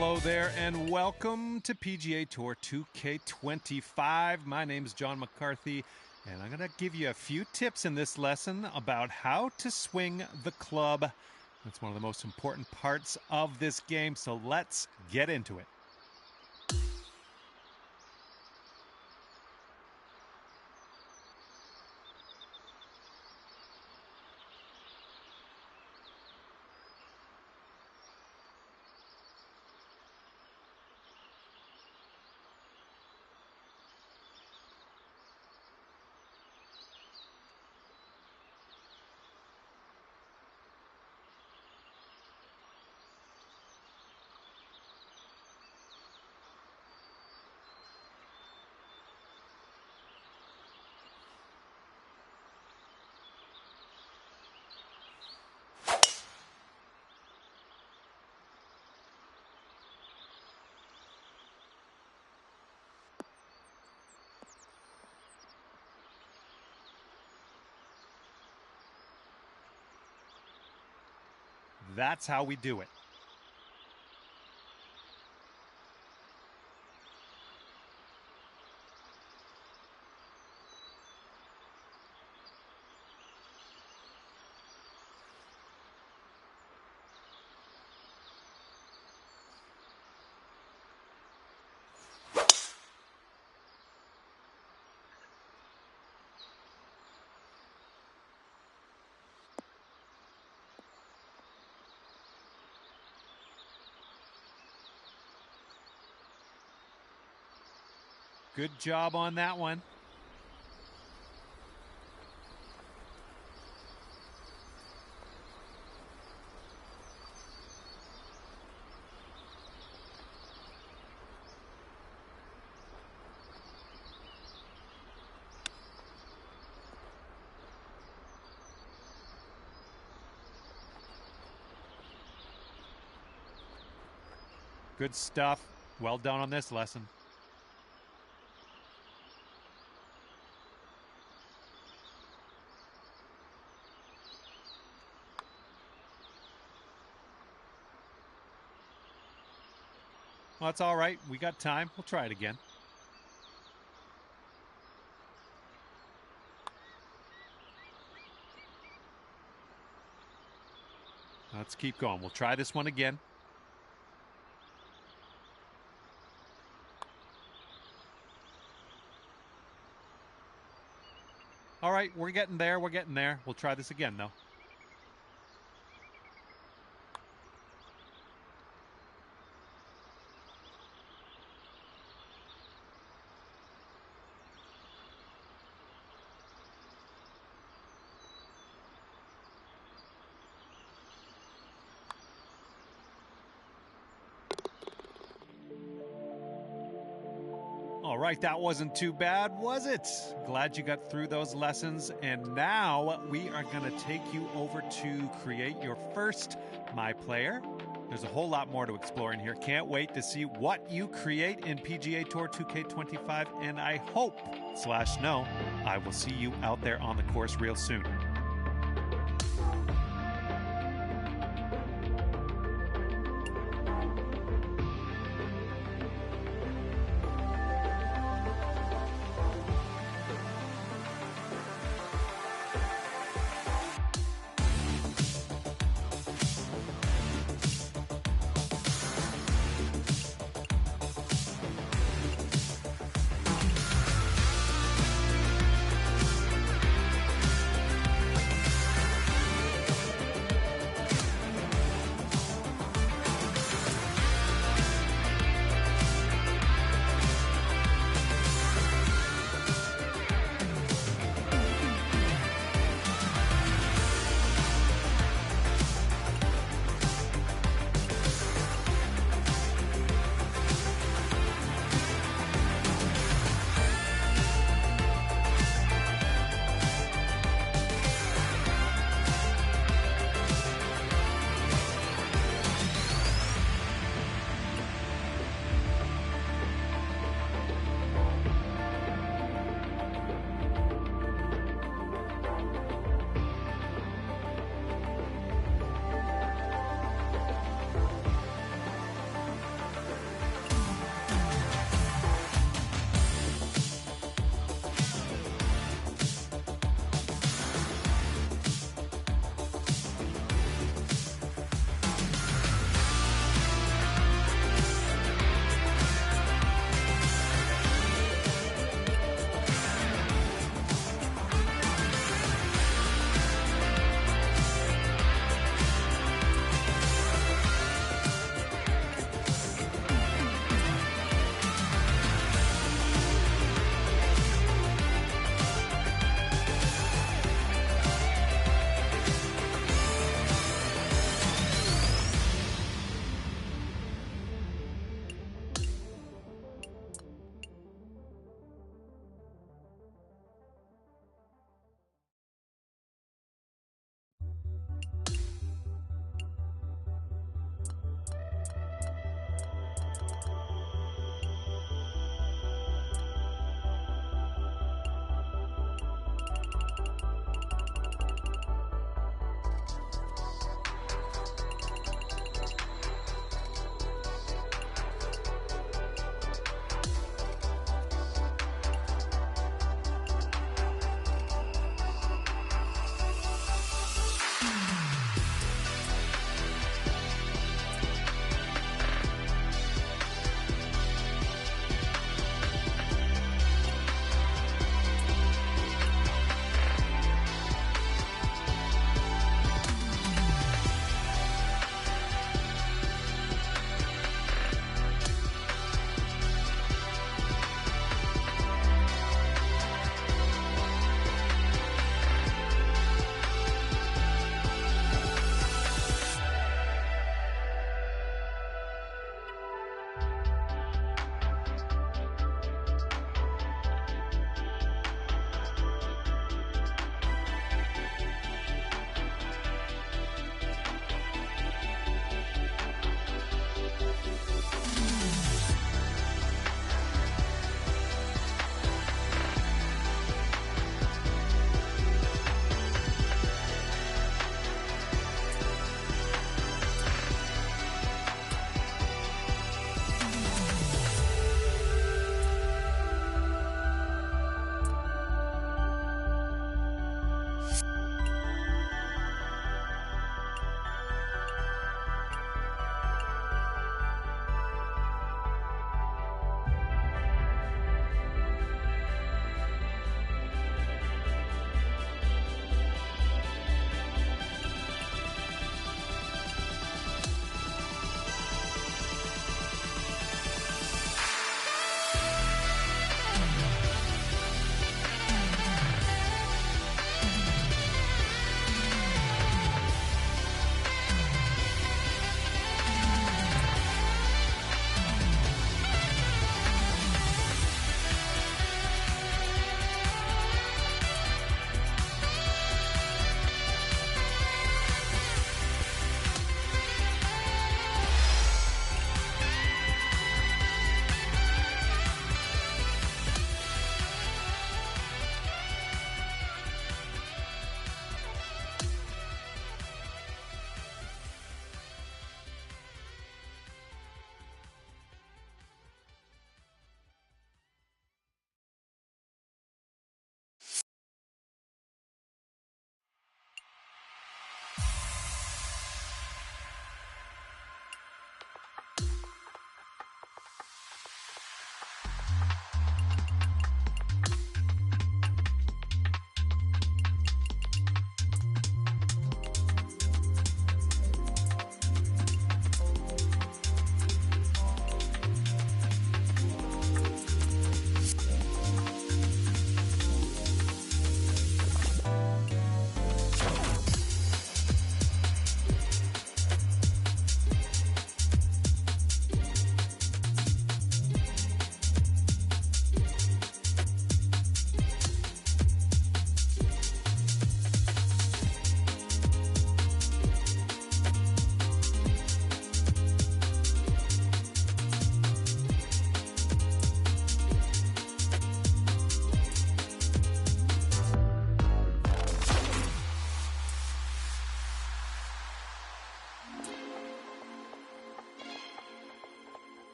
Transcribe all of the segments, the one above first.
Hello there, and welcome to PGA Tour 2K25. My name is John McCarthy, and I'm going to give you a few tips in this lesson about how to swing the club. That's one of the most important parts of this game, so let's get into it. That's how we do it. Good job on that one. Good stuff. Well done on this lesson. Well, that's all right. We got time. We'll try it again. Let's keep going. We'll try this one again. All right, we're getting there. We're getting there. We'll try this again, though. All right, that wasn't too bad, was it? Glad you got through those lessons. And now we are going to take you over to create your first My Player. There's a whole lot more to explore in here. Can't wait to see what you create in PGA Tour 2K25. And I hope/know I will see you out there on the course real soon.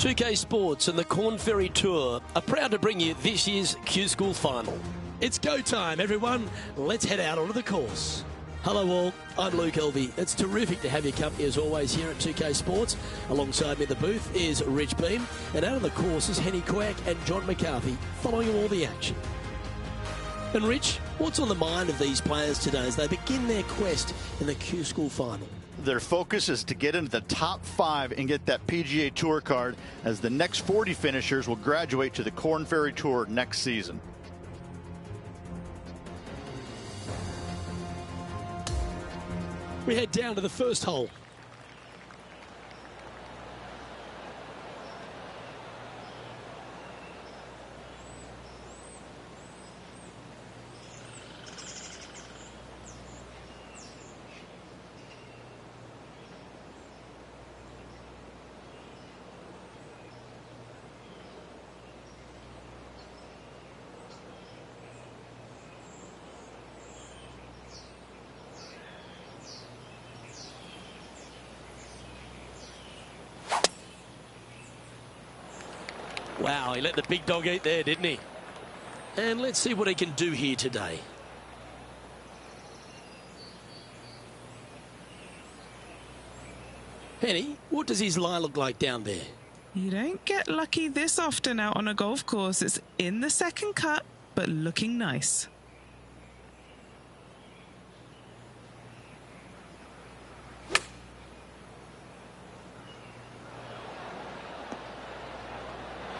2K Sports and the Corn Ferry Tour are proud to bring you this year's Q School Final. It's go time, everyone. Let's head out onto the course. Hello all, I'm Luke Elvey. It's terrific to have your company as always here at 2K Sports. Alongside me at the booth is Rich Beam, and out on the course is Henny Quack and John McCarthy following all the action. And Rich, what's on the mind of these players today as they begin their quest in the Q School Final? Their focus is to get into the top 5 and get that PGA Tour card, as the next 40 finishers will graduate to the Corn Ferry Tour next season. We head down to the first hole. Wow, he let the big dog eat there, didn't he? And let's see what he can do here today. Henny, what does his lie look like down there? You don't get lucky this often out on a golf course. It's in the second cut, but looking nice.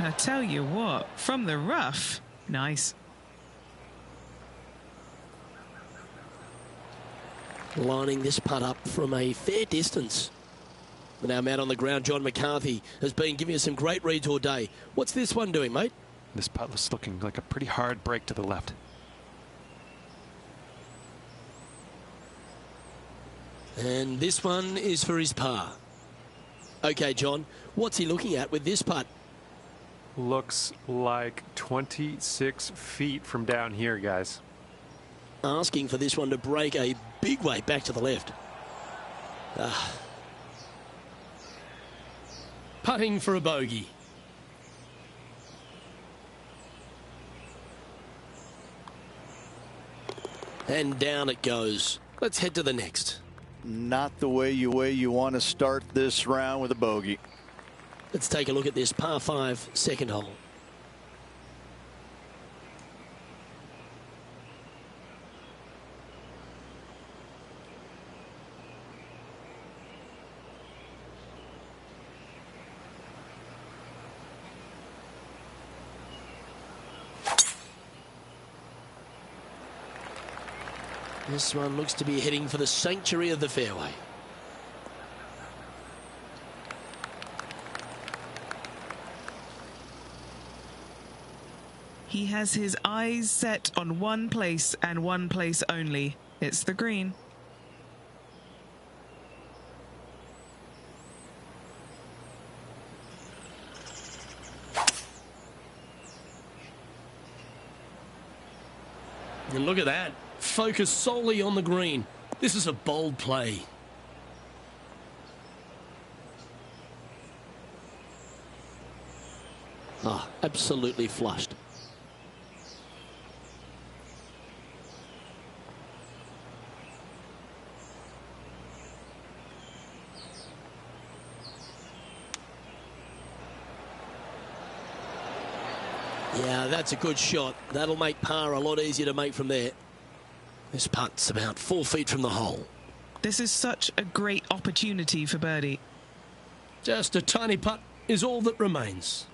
I tell you what, from the rough, nice. Lining this putt up from a fair distance. Now out on the ground, John McCarthy has been giving us some great reads all day. What's this one doing, mate? This putt was looking like a pretty hard break to the left. And this one is for his par. Okay, John, what's he looking at with this putt? Looks like 26 feet from down here, guys. Asking for this one to break a big way back to the left. Putting for a bogey. And down it goes. Let's head to the next. Not the way you want to start this round with a bogey. Let's take a look at this par 5 second hole. This one looks to be heading for the sanctuary of the fairway. He has his eyes set on one place and one place only. It's the green. And look at that. Focus solely on the green. This is a bold play. Absolutely flushed. Yeah, that's a good shot. That'll make par a lot easier to make from there. This putt's about 4 feet from the hole. This is such a great opportunity for birdie. Just a tiny putt is all that remains.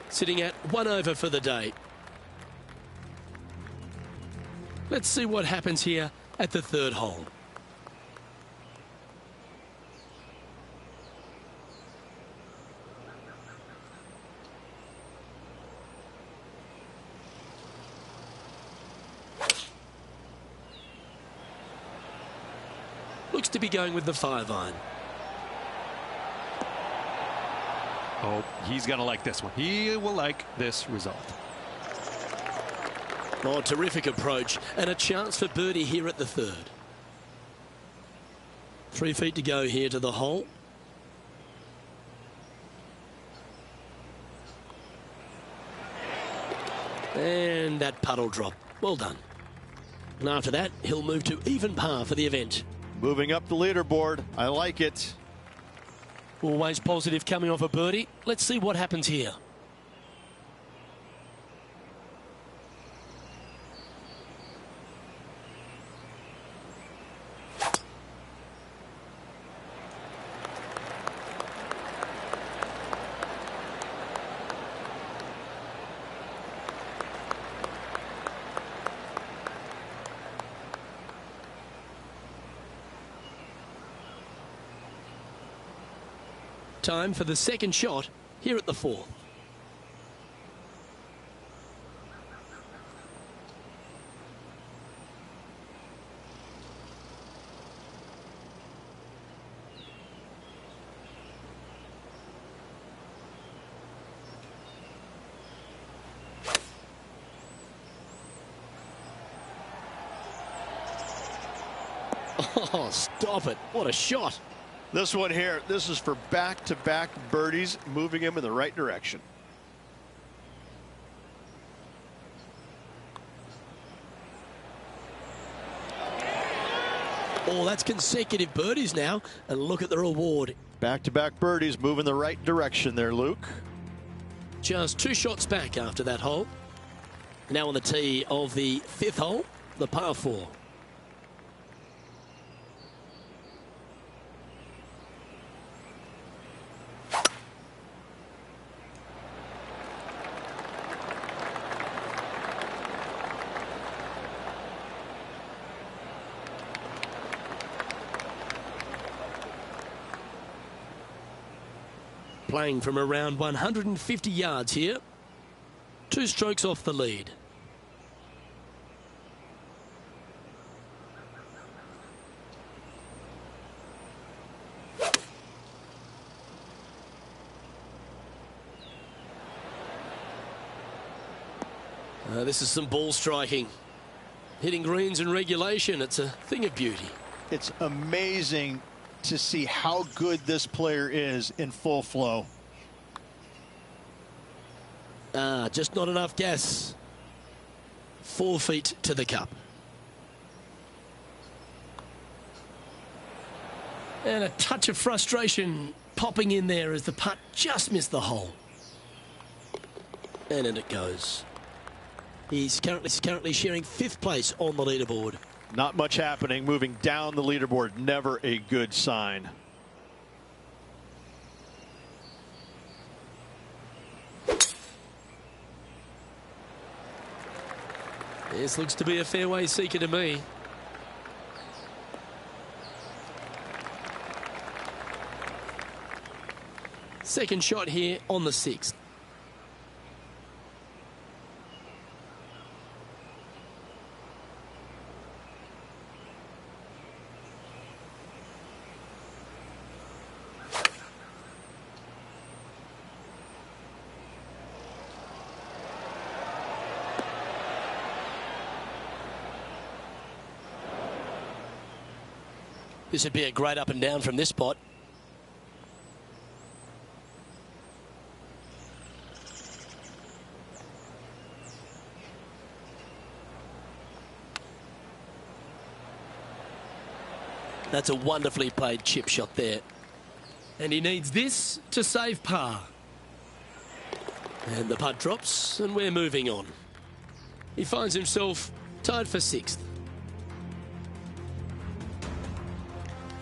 Sitting at 1 over for the day. Let's see what happens here at the third hole. Looks to be going with the 5-iron. Oh, he's going to like this one. He will like this result. Oh, terrific approach and a chance for birdie here at the third. 3 feet to go here to the hole. And that puddle drop. Well done. And after that, he'll move to even par for the event. Moving up the leaderboard. I like it. Always positive coming off a birdie. Let's see what happens here. Time for the second shot here at the fourth. Oh, stop it. What a shot. This one here, this is for back-to-back birdies, moving him in the right direction. Oh, that's consecutive birdies now, and look at the reward. Back-to-back birdies, moving the right direction there, Luke. Just 2 shots back after that hole. Now on the tee of the 5th hole, the par 4. Playing from around 150 yards here. 2 strokes off the lead. This is some ball striking. Hitting greens in regulation, it's a thing of beauty. It's amazing to see how good this player is in full flow. Just not enough gas. 4 feet to the cup. And a touch of frustration popping in there as the putt just missed the hole. And in it goes. He's currently sharing 5th place on the leaderboard. Not much happening, moving down the leaderboard, never a good sign. This looks to be a fairway seeker to me. Second shot here on the 6th. This would be a great up and down from this spot. That's a wonderfully played chip shot there. And he needs this to save par. And the putt drops, and we're moving on. He finds himself tied for 6th.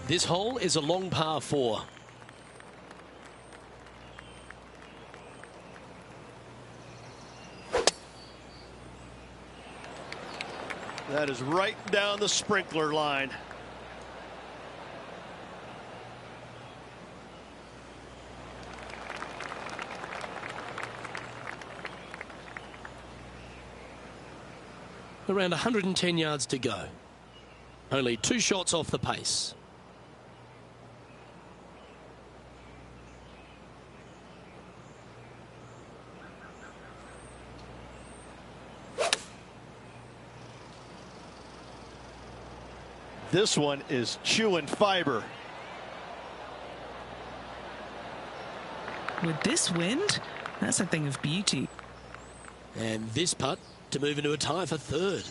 This hole is a long par 4. That is right down the sprinkler line. Around 110 yards to go. Only 2 shots off the pace. This one is chewing fiber. With this wind, that's a thing of beauty. And this putt to move into a tie for third.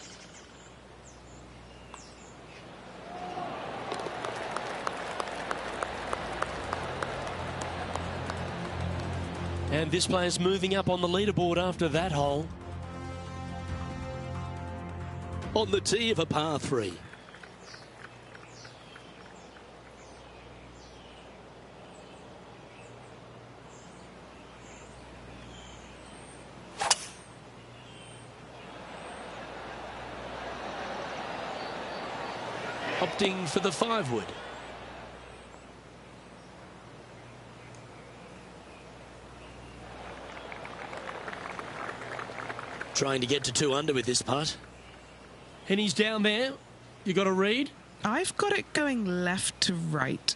And this player's moving up on the leaderboard after that hole. On the tee of a par 3. Opting for the 5-wood. Trying to get to 2 under with this putt. And he's down there. You got a read? I've got it going left to right.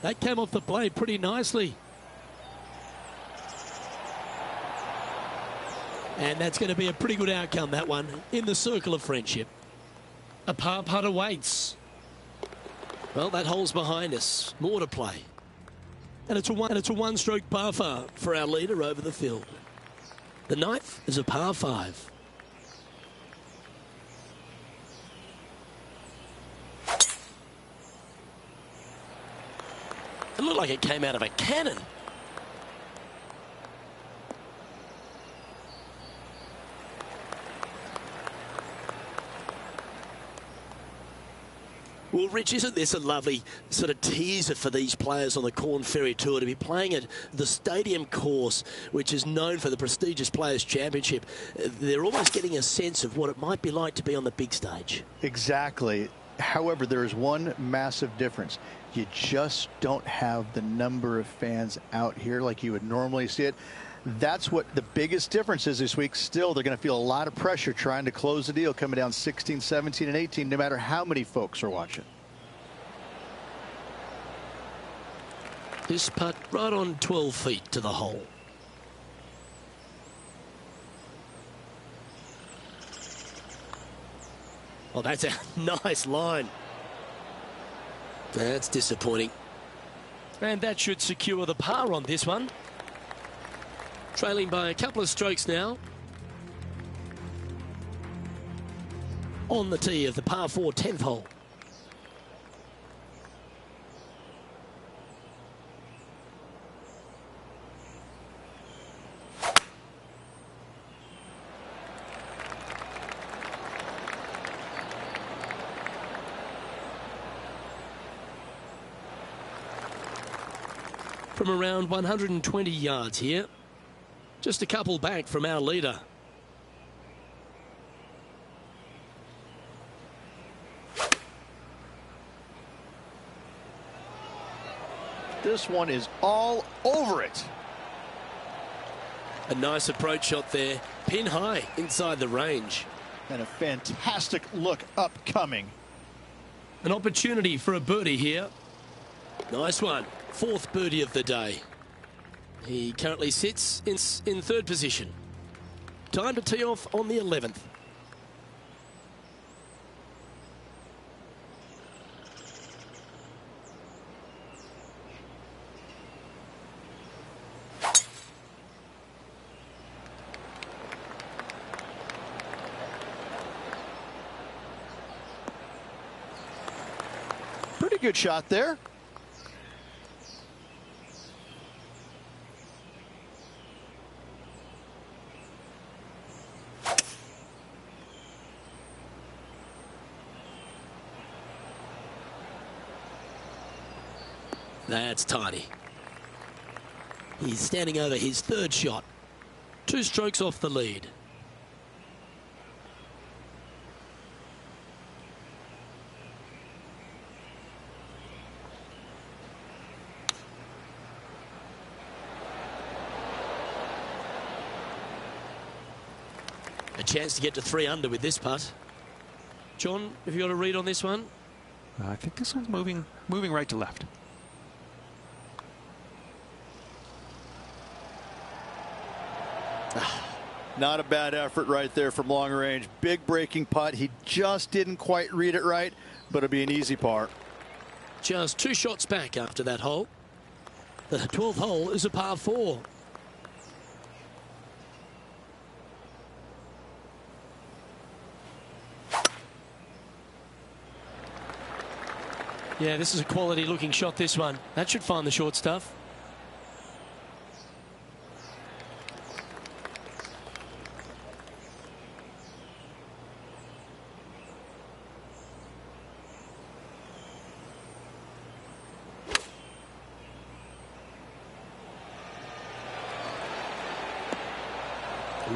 That came off the blade pretty nicely. And that's going to be a pretty good outcome, that one, in the circle of friendship. A par putt awaits. Well, that hole's behind us. More to play. And it's a one-stroke par for our leader over the field. The 9th is a par 5. It looked like it came out of a cannon. Well, Rich, isn't this a lovely sort of teaser for these players on the Corn Ferry Tour to be playing at the stadium course, which is known for the prestigious Players' Championship? They're almost getting a sense of what it might be like to be on the big stage. Exactly. However, there is one massive difference. You just don't have the number of fans out here like you would normally see it. That's what the biggest difference is this week. Still, they're going to feel a lot of pressure trying to close the deal, coming down 16, 17, and 18, no matter how many folks are watching. This putt right on 12 feet to the hole. Oh, that's a nice line. That's disappointing. And that should secure the par on this one. Trailing by a couple of strokes now. On the tee of the par 4 10th hole. From around 120 yards here. Just a couple back from our leader. This one is all over it. A nice approach shot there. Pin high inside the range. And a fantastic look upcoming. An opportunity for a birdie here. Nice one. 4th birdie of the day. He currently sits in 3rd position. Time to tee off on the 11th. Pretty good shot there. That's tiny. He's standing over his 3rd shot. 2 strokes off the lead. A chance to get to 3 under with this putt. John, have you got a read on this one? I think this one's moving right to left. Not a bad effort right there from long range. Big breaking putt. He just didn't quite read it right, but it'll be an easy par. Just 2 shots back after that hole. The 12th hole is a par 4. Yeah, this is a quality looking shot, this one. That should find the short stuff.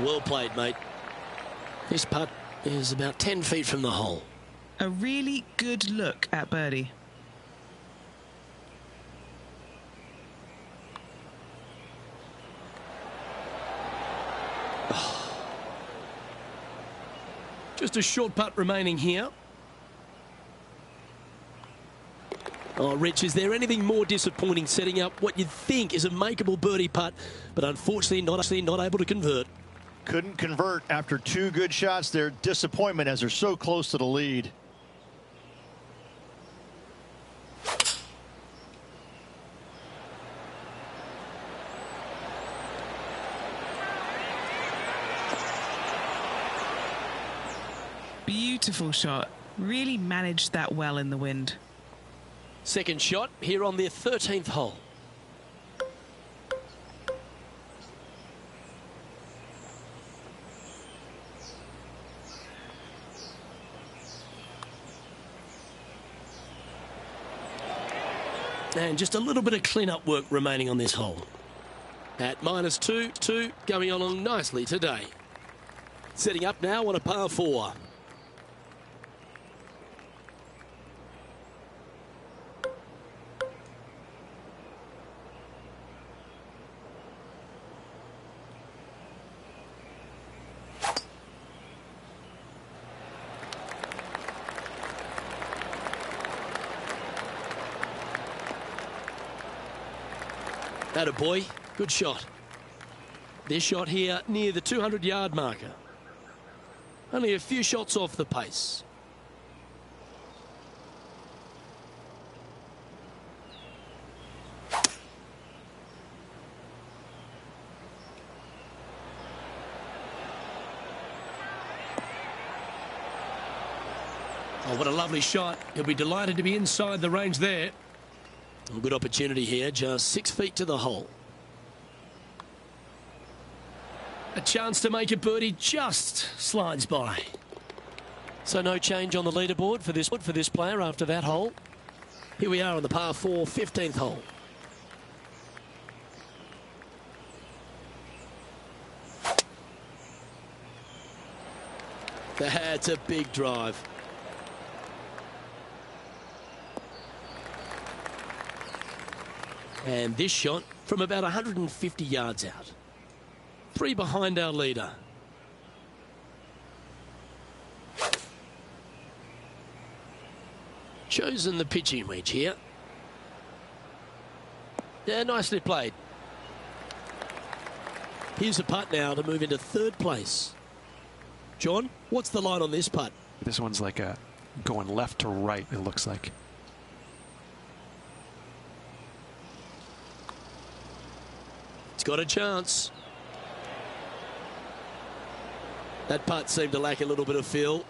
Well played, mate. This putt is about 10 feet from the hole. A really good look at birdie. Just a short putt remaining here. Oh, Rich, is there anything more disappointing setting up what you'd think is a makeable birdie putt, but unfortunately not able to convert? Couldn't convert after 2 good shots there. Disappointment as they're so close to the lead. Beautiful shot. Really managed that well in the wind. Second shot here on the 13th hole. And just a little bit of clean-up work remaining on this hole. At -2, going along nicely today. Setting up now on a par 4. Attaboy, good shot. This shot here near the 200-yard marker. Only a few shots off the pace. Oh, what a lovely shot. He'll be delighted to be inside the range there. A good opportunity here, just 6 feet to the hole. A chance to make a birdie just slides by. So no change on the leaderboard for this player after that hole. Here we are on the par 4, 15th hole. That's a big drive. And this shot from about 150 yards out. 3 behind our leader. Chosen the pitching wedge here. Yeah, nicely played. Here's a putt now to move into 3rd place. John, what's the line on this putt? This one's like a going left to right, it looks like. It's got a chance. That putt seemed to lack a little bit of feel.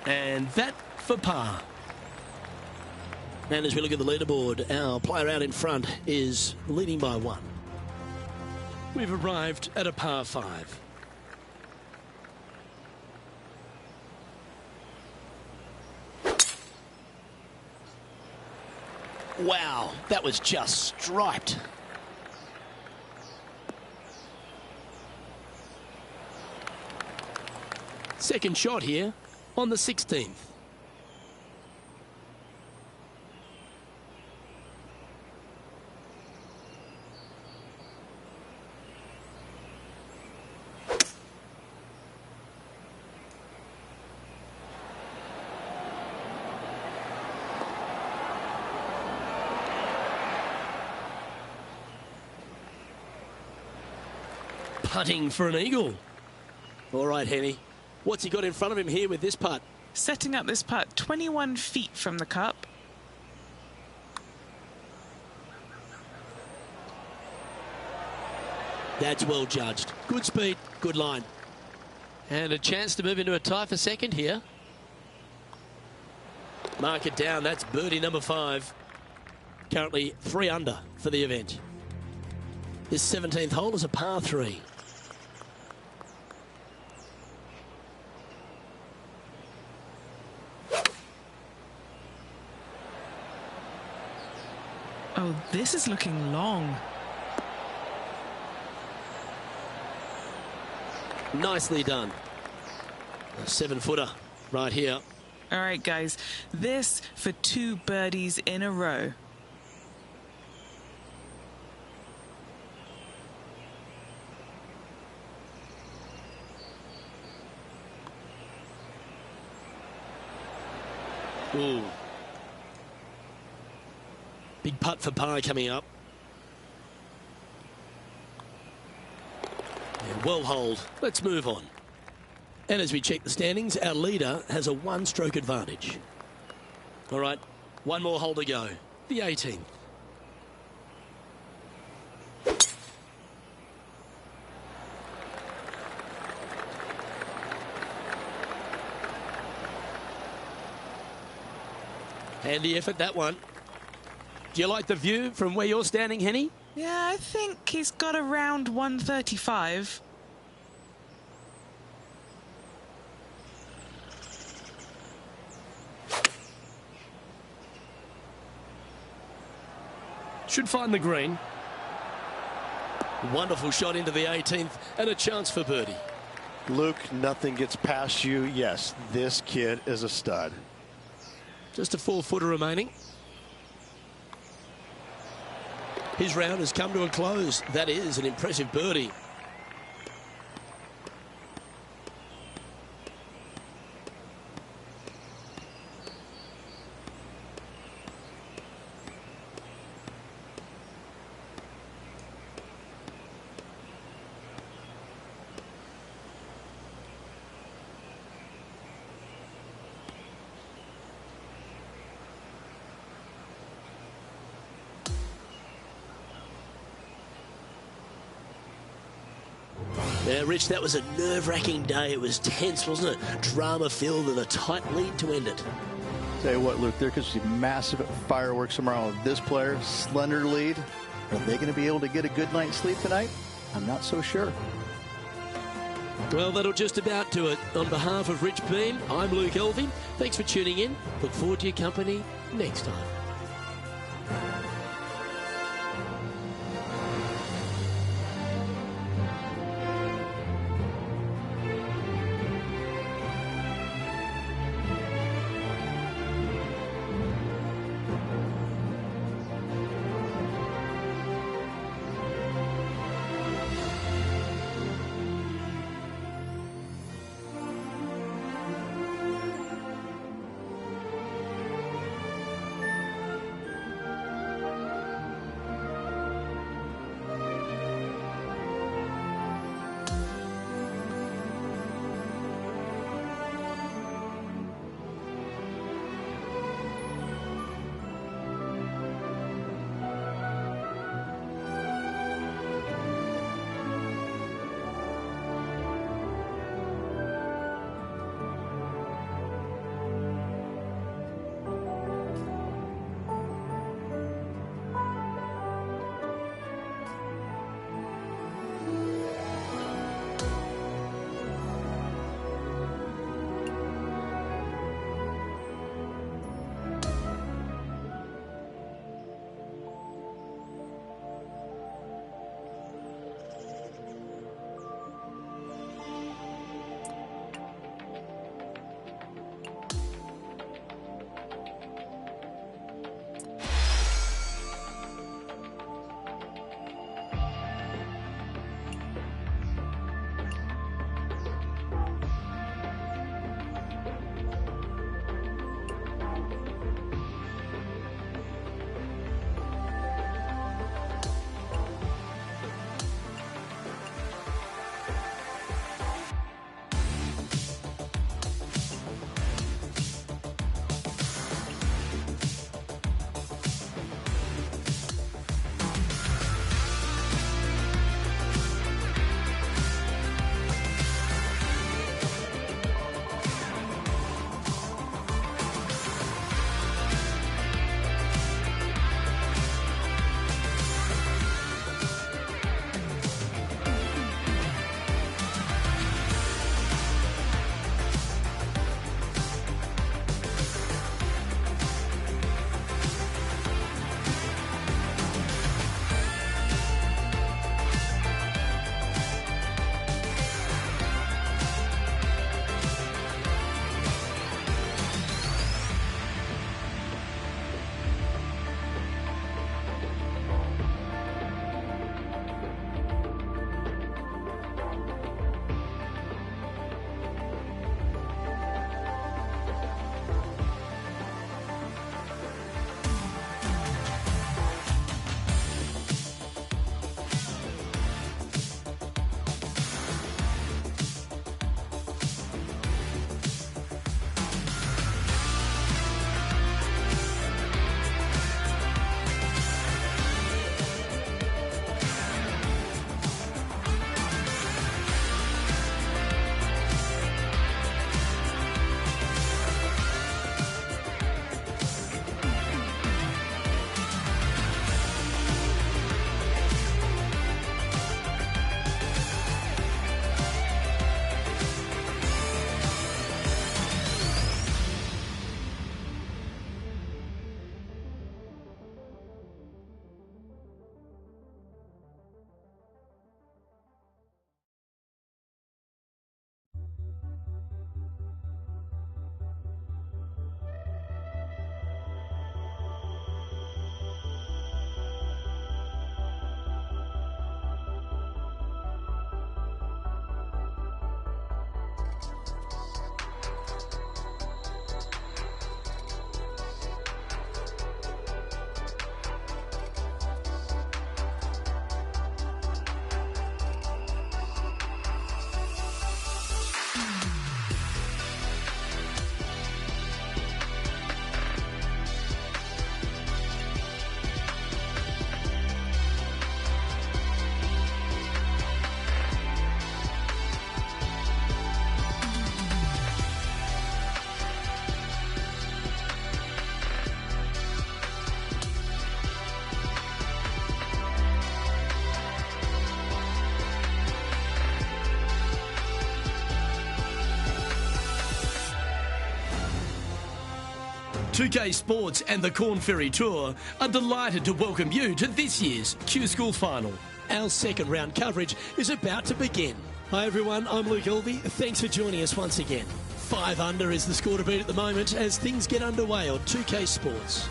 And that for par. And as we look at the leaderboard, our player out in front is leading by 1. We've arrived at a par 5. Wow, that was just striped. Second shot here on the 16th. putting for an eagle. All right, Henny. What's he got in front of him here with this putt? Setting up this putt 21 feet from the cup. That's well judged. Good speed, good line. And a chance to move into a tie for second here. Mark it down. That's birdie number 5. Currently 3 under for the event. This 17th hole is a par 3. Oh, this is looking long. Nicely done. A 7-footer right here. All right, guys, this for 2 birdies in a row. Ooh. Big putt for par coming up. And well holed. Let's move on. And as we check the standings, our leader has a 1-stroke advantage. All right, 1 more hole to go. The 18th. Handy effort, that one. Do you like the view from where you're standing, Henny? Yeah, I think he's got around 135. Should find the green. Wonderful shot into the 18th and a chance for birdie. Luke, nothing gets past you. Yes, this kid is a stud. Just a 4-footer remaining. His round has come to a close. That is an impressive birdie. Yeah, Rich, that was a nerve-wracking day. It was tense, wasn't it? Drama-filled and a tight lead to end it. Tell you what, Luke, there could be massive fireworks tomorrow with this player, slender lead. Are they going to be able to get a good night's sleep tonight? I'm not so sure. Well, that'll just about do it. On behalf of Rich Beam, I'm Luke Elvey. Thanks for tuning in. Look forward to your company next time. 2K Sports and the Corn Ferry Tour are delighted to welcome you to this year's Q School Final. Our second round coverage is about to begin. Hi everyone, I'm Luke Elvey. Thanks for joining us once again. 5 under is the score to beat at the moment as things get underway on 2K Sports.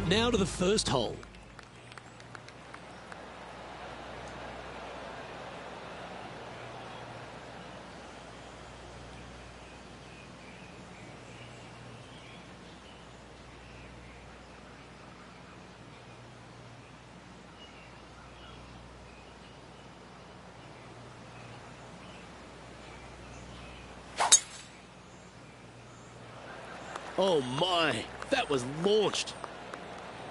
Now to the first hole. Oh my, that was launched.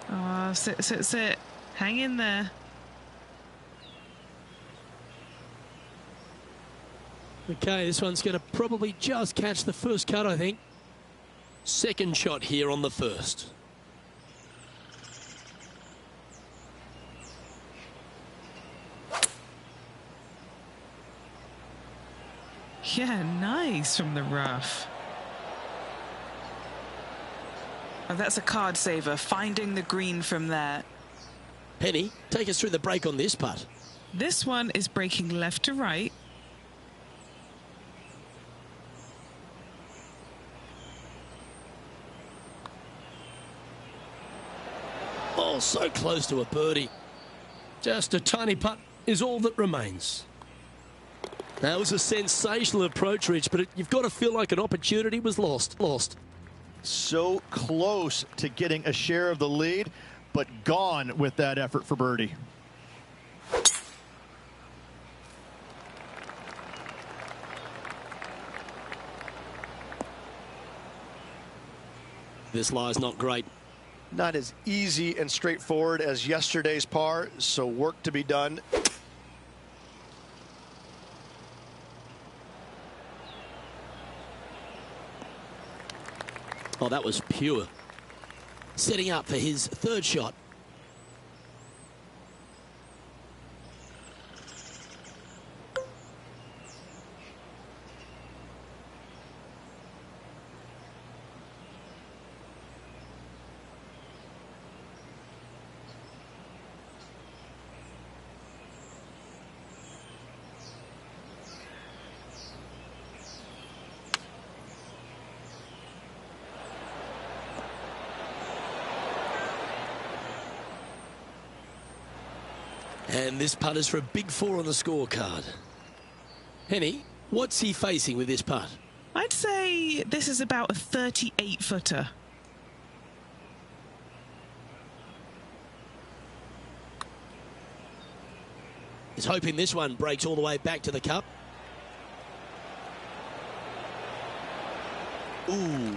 Oh, sit. Hang in there. Okay, this one's going to probably just catch the first cut, I think. Second shot here on the first. Yeah, nice from the rough. Oh, that's a card saver, finding the green from there. Penny, take us through the break on this putt. This one is breaking left to right. Oh, so close to a birdie. Just a tiny putt is all that remains. That was a sensational approach, Rich, but you've got to feel like an opportunity was lost. So close to getting a share of the lead, but gone with that effort for birdie. This lie's not great. Not as easy and straightforward as yesterday's par, so work to be done. Oh, that was pure. Setting up for his third shot. And this putt is for a big 4 on the scorecard. Penny, what's he facing with this putt? I'd say this is about a 38-footer. He's hoping this one breaks all the way back to the cup. Ooh,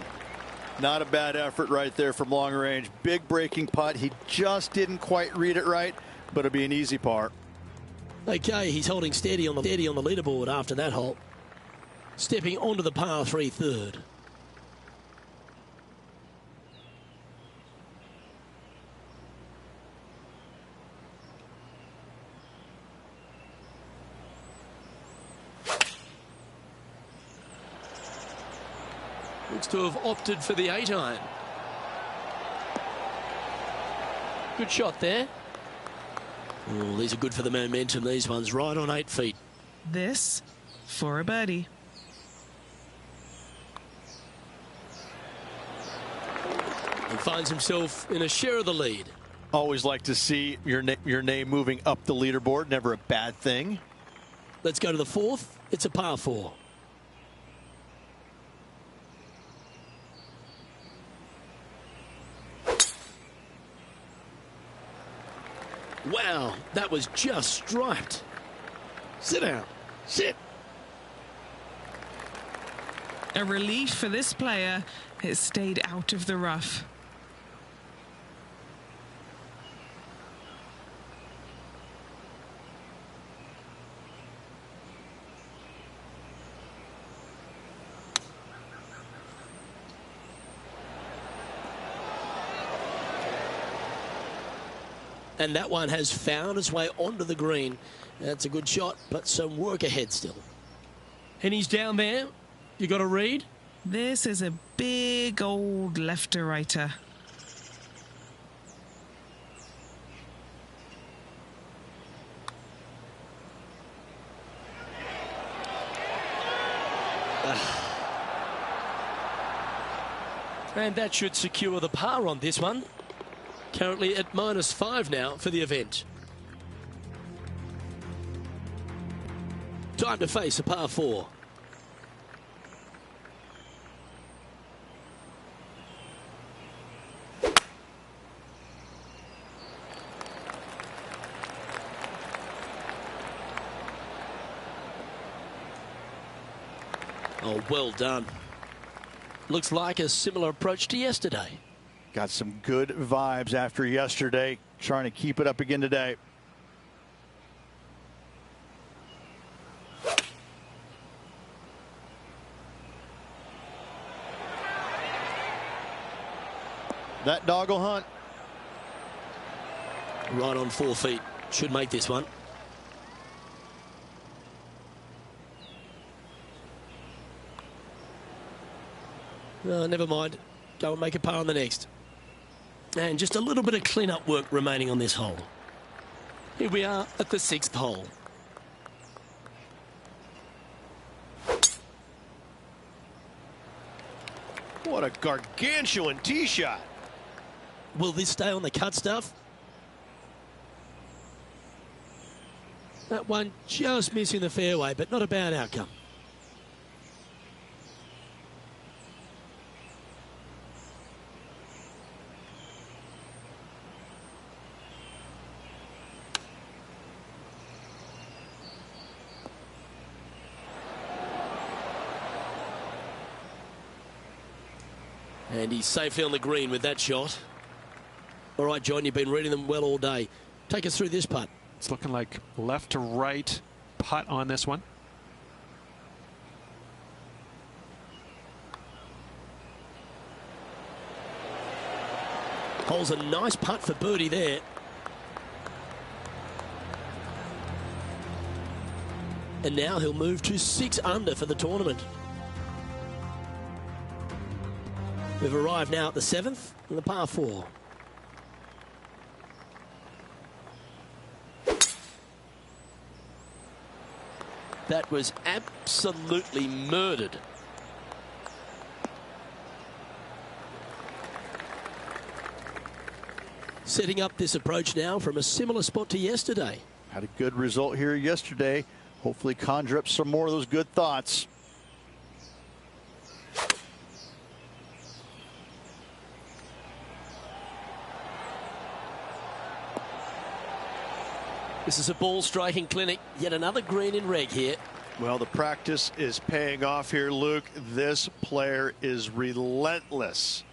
not a bad effort right there from long range. Big breaking putt. He just didn't quite read it right, but it'll be an easy par. Okay, he's holding steady on the leaderboard after that hole. Stepping onto the par 3 third. Looks to have opted for the 8-iron. Good shot there. Oh, these are good for the momentum, these ones, right on 8 feet. This for a birdie. And finds himself in a share of the lead. Always like to see your name moving up the leaderboard. Never a bad thing. Let's go to the 4th. It's a par 4. Wow, that was just striped. Sit down. Sit. A relief for this player. It stayed out of the rough. And that one has found its way onto the green. That's a good shot, but some work ahead still. And he's down there. You got a read? This is a big old left-to-righter. And that should secure the par on this one. Currently at -5 now for the event. Time to face a par 4. Oh, well done. Looks like a similar approach to yesterday. Got some good vibes after yesterday. Trying to keep it up again today. That dog will hunt. Right on 4 feet. Should make this one. Never mind. Go and make a par on the next. And just a little bit of clean-up work remaining on this hole. Here we are at the 6th hole. What a gargantuan tee shot. Will this stay on the cut stuff? That one just missing the fairway, but not a bad outcome. And he's safely on the green with that shot. All right, John, you've been reading them well all day. Take us through this putt. It's looking like left to right putt on this one. Holds a nice putt for birdie there. And now he'll move to 6 under for the tournament. We've arrived now at the 7th and the par 4. That was absolutely murdered. Setting up this approach now from a similar spot to yesterday. Had a good result here yesterday. Hopefully conjure up some more of those good thoughts. This is a ball striking clinic. Yet another green in reg here. Well, the practice is paying off here, Luke. This player is relentless.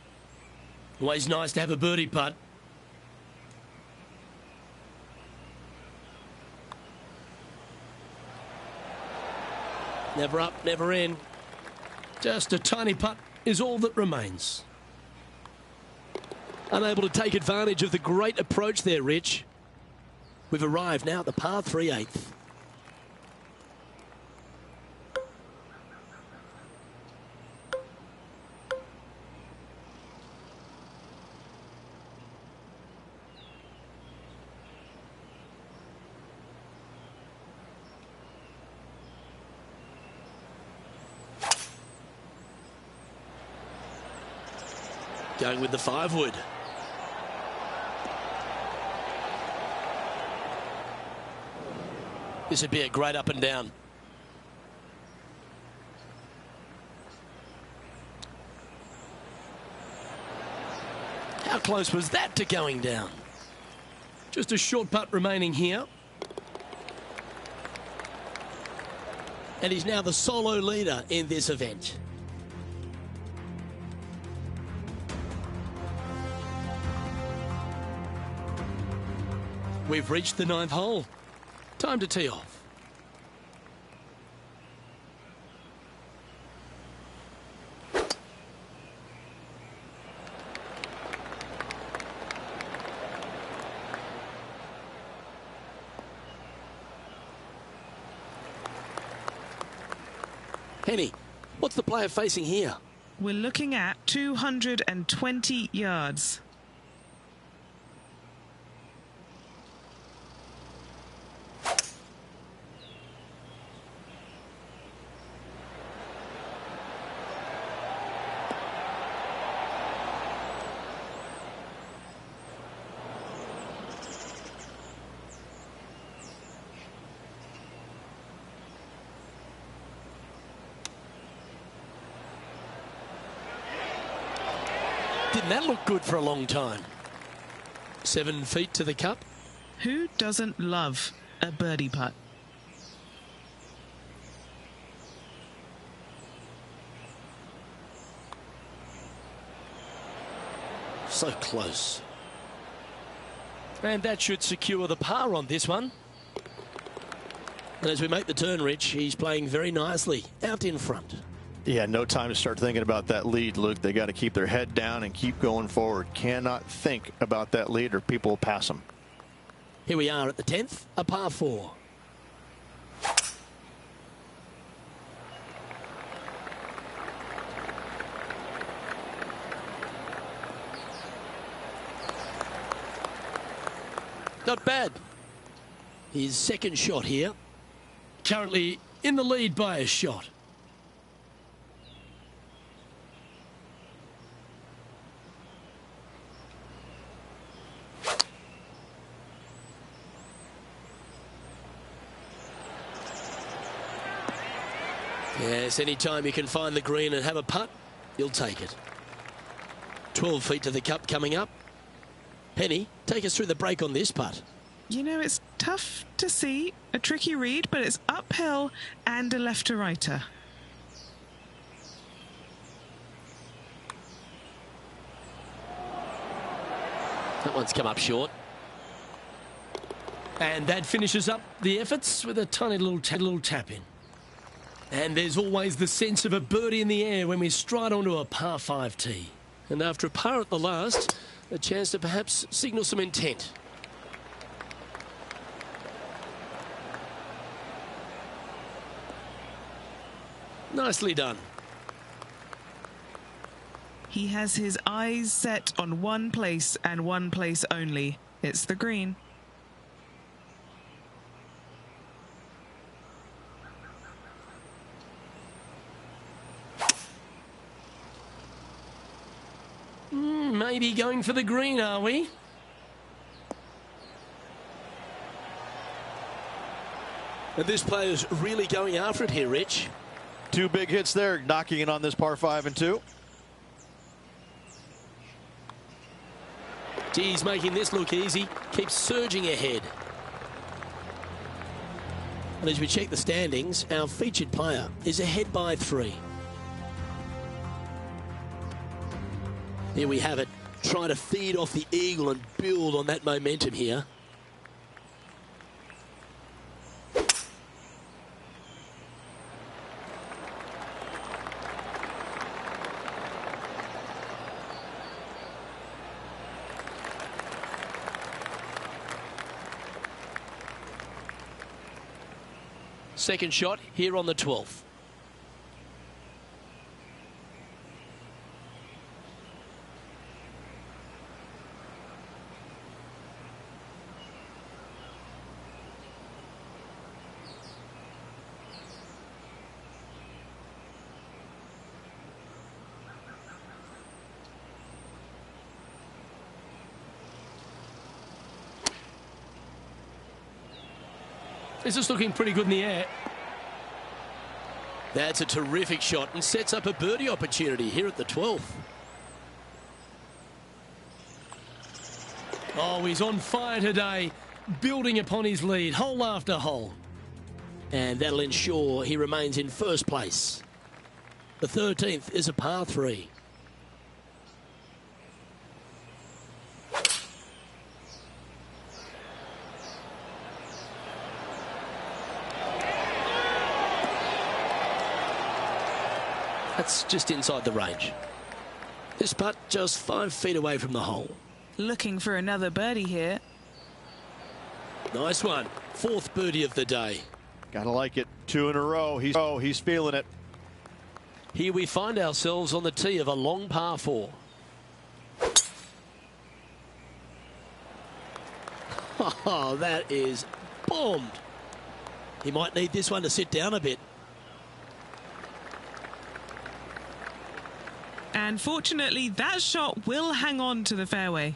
Always nice to have a birdie putt. Never up, never in. Just a tiny putt is all that remains. Unable to take advantage of the great approach there, Rich. We've arrived now at the par 3/8. Going with the 5-wood. This would be a great up and down. How close was that to going down? Just a short putt remaining here. and he's now the solo leader in this event. We've reached the 9th hole. Time to tee off. Henny, what's the player facing here? We're looking at 220 yards. Didn't that look good for a long time? 7 feet to the cup. Who doesn't love a birdie putt? So close. And that should secure the par on this one. And as we make the turn, Rich, he's playing very nicely out in front. Yeah, no time to start thinking about that lead, Luke. They got to keep their head down and keep going forward. Cannot think about that lead or people will pass them. Here we are at the 10th, a par 4. Not bad. His second shot here. Currently in the lead by a shot. Yes, anytime you can find the green and have a putt, you'll take it. 12 feet to the cup coming up. Penny, take us through the break on this putt. You know, it's tough to see, a tricky read, but it's uphill and a left-to-righter. That one's come up short. And that finishes up the efforts with a tiny little tap in. And there's always the sense of a birdie in the air when we stride onto a par 5 tee. And after a par at the last, a chance to perhaps signal some intent. Nicely done. He has his eyes set on one place and one place only. It's the green. Maybe going for the green, are we? And this player's really going after it here, Rich. 2 big hits there, knocking it on this par 5 and 2. He's making this look easy. Keeps surging ahead. And as we check the standings, our featured player is ahead by 3. Here we have it. Trying to feed off the eagle and build on that momentum here. Second shot here on the 12th. This is looking pretty good in the air. That's a terrific shot and sets up a birdie opportunity here at the 12th. Oh, he's on fire today, building upon his lead, hole after hole. And that'll ensure he remains in first place. The 13th is a par 3. That's just inside the range. This putt just 5 feet away from the hole. Looking for another birdie here. Nice one. 4th birdie of the day. Gotta like it. 2 in a row. He's feeling it. Here we find ourselves on the tee of a long par 4. Oh, that is bombed. He might need this one to sit down a bit. And fortunately, that shot will hang on to the fairway.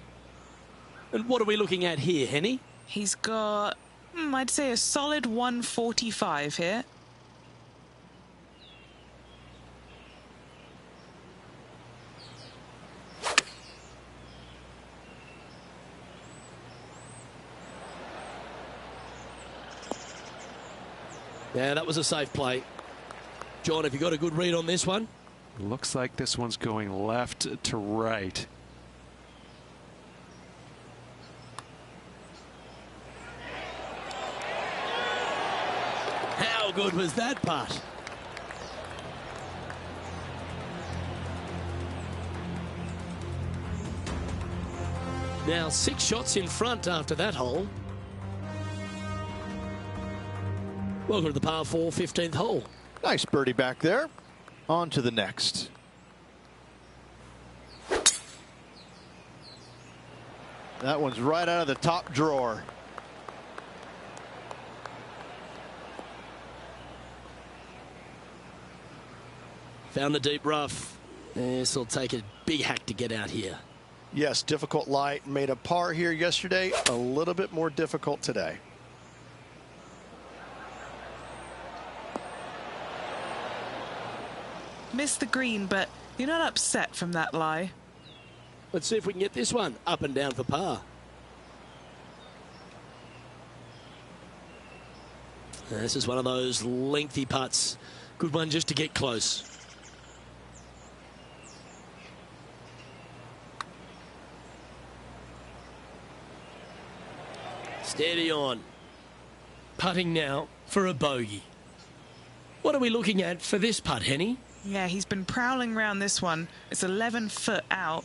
And what are we looking at here, Henny? He's got, I'd say, a solid 145 here. Yeah, that was a safe play. John, have you got a good read on this one? Looks like this one's going left to right. How good was that putt? Now 6 shots in front after that hole. Welcome to the par 4 15th hole. Nice birdie back there. On to the next. That one's right out of the top drawer. Found the deep rough. This will take a big hack to get out here. Yes, difficult lie. Made a par here yesterday. A little bit more difficult today. Missed the green, but you're not upset from that lie. Let's see if we can get this one up and down for par. This is one of those lengthy putts. Good one just to get close. Steady on. Putting now for a bogey. What are we looking at for this putt, Henny? Yeah, he's been prowling around this one. It's 11 foot out.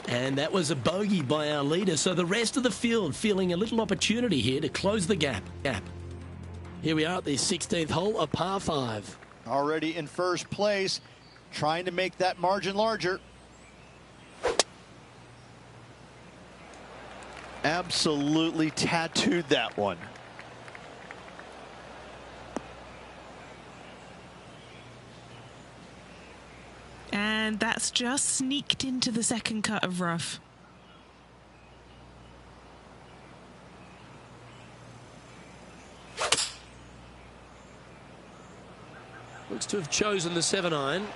And that was a bogey by our leader, so the rest of the field feeling a little opportunity here to close the gap. Here we are at the 16th hole, a par 5. Already in first place, trying to make that margin larger. Absolutely tattooed that one. And that's just sneaked into the second cut of rough. Looks to have chosen the 7-iron.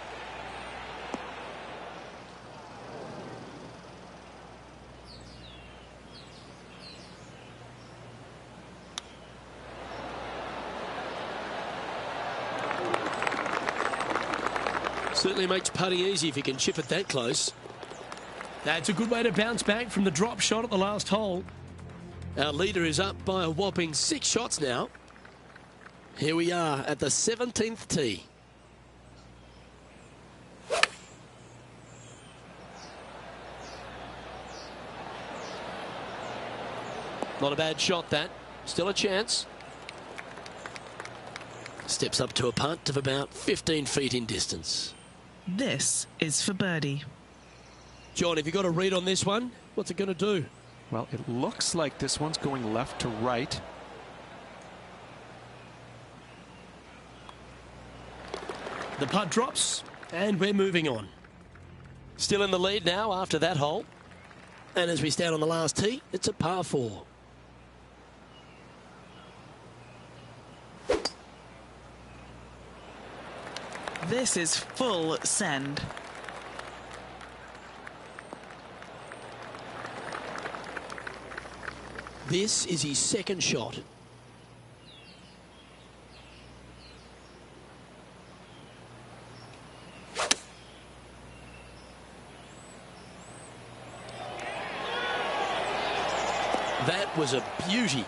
Certainly makes putting easy if you can chip it that close. That's a good way to bounce back from the drop shot at the last hole. Our leader is up by a whopping 6 shots now. Here we are at the 17th tee. Not a bad shot, that. Still a chance. Steps up to a putt of about 15 feet in distance. This is for birdie. John, have you got a read on this one? What's it going to do? Well, it looks like this one's going left to right. The putt drops, and we're moving on. Still in the lead now after that hole. And as we stand on the last tee, it's a par 4. This is full send. This is his second shot. That was a beauty.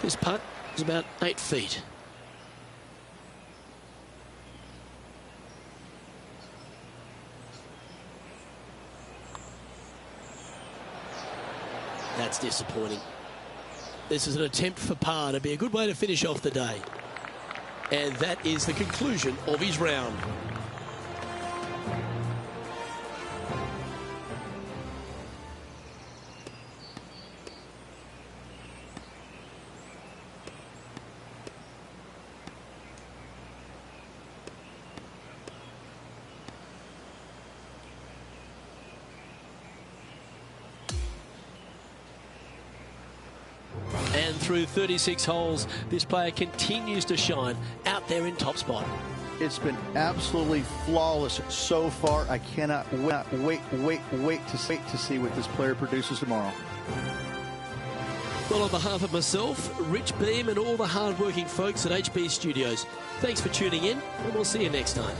This putt is about 8 feet. That's disappointing. This is an attempt for par to be a good way to finish off the day. And that is the conclusion of his round. And through 36 holes, this player continues to shine out there in top spot. It's been absolutely flawless so far. I cannot wait to see what this player produces tomorrow. Well, on behalf of myself, Rich Beam, and all the hard-working folks at HB Studios, thanks for tuning in, and we'll see you next time.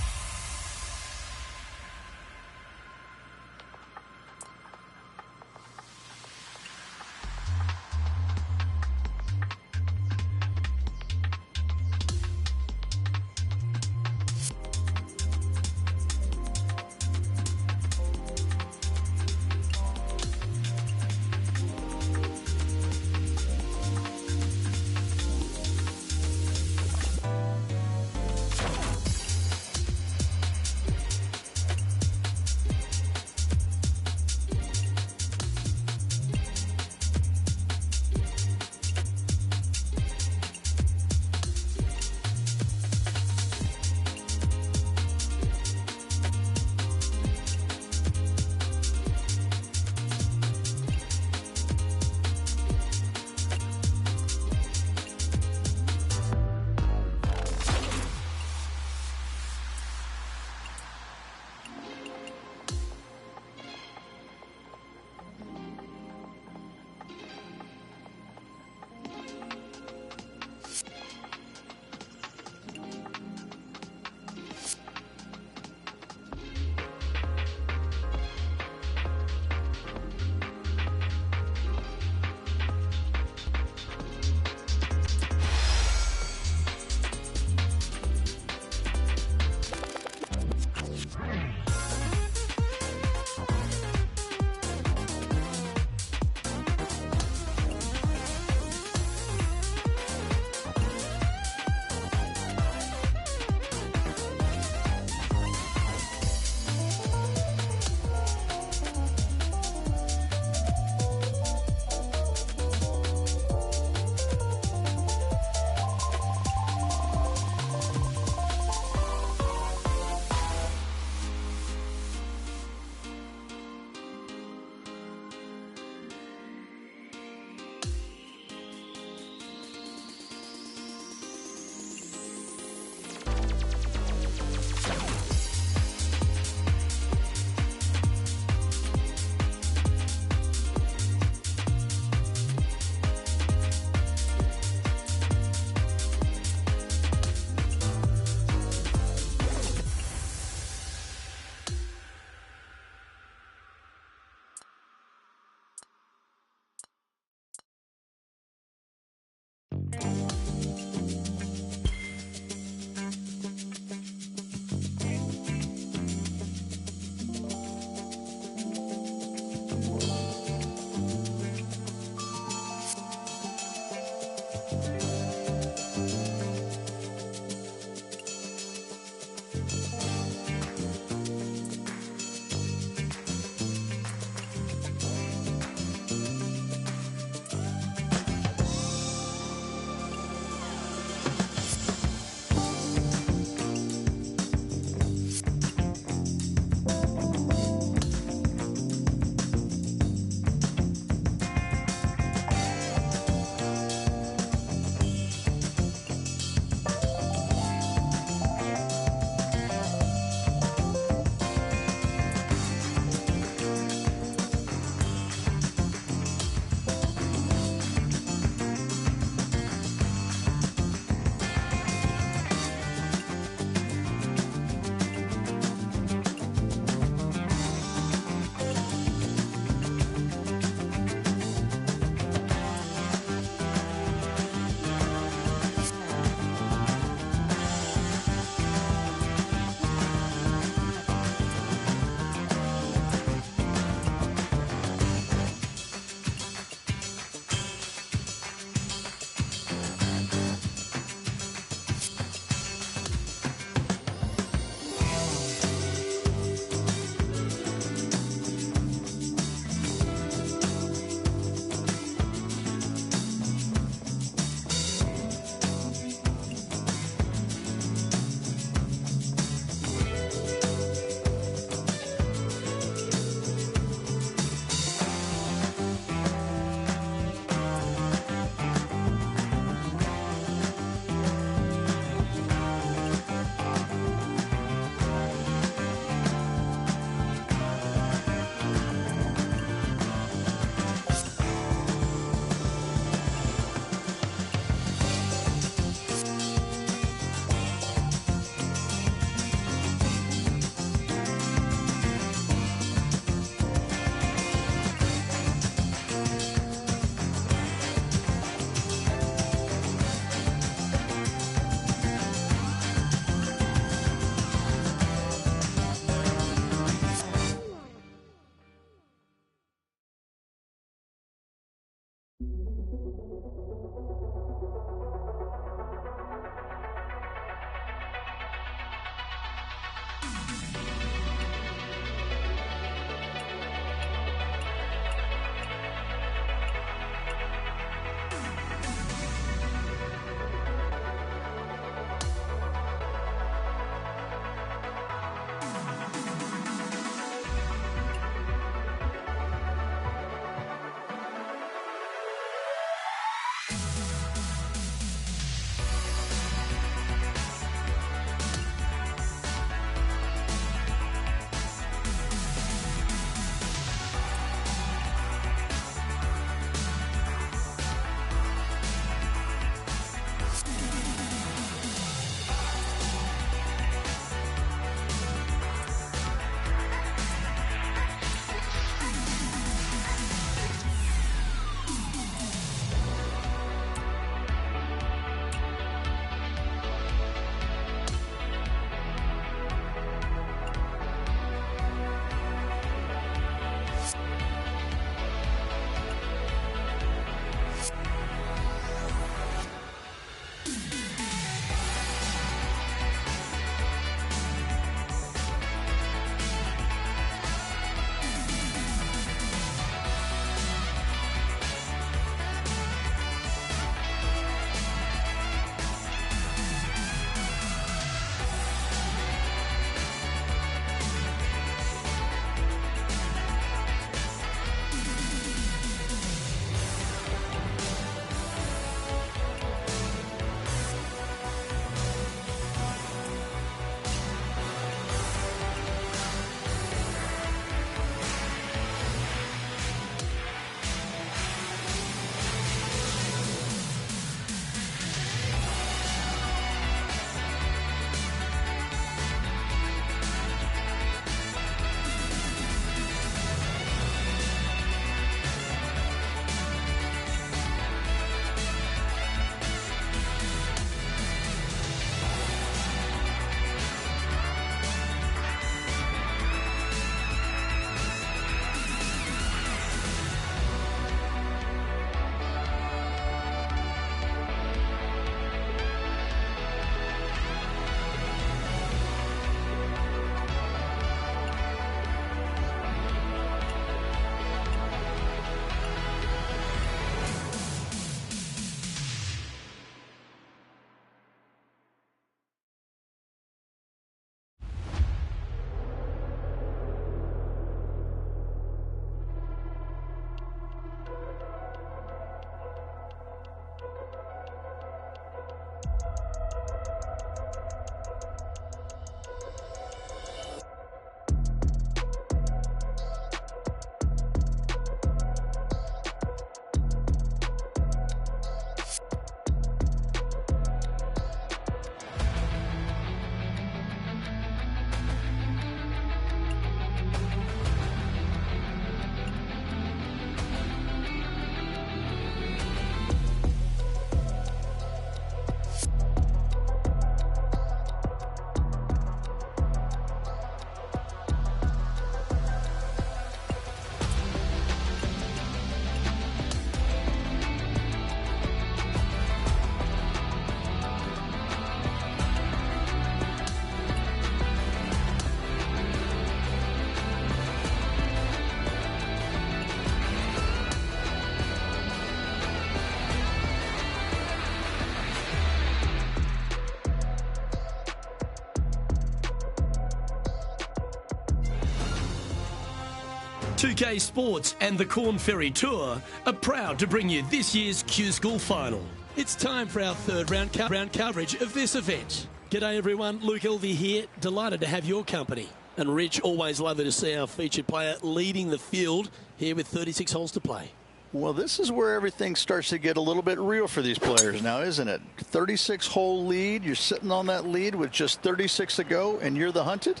2K Sports and the Corn Ferry Tour are proud to bring you this year's Q School Final. It's time for our third round coverage of this event. G'day everyone, Luke Elvey here, delighted to have your company. And Rich, always lovely to see our featured player leading the field here with 36 holes to play. Well, this is where everything starts to get a little bit real for these players now, isn't it? 36-hole lead, you're sitting on that lead with just 36 to go, and you're the hunted.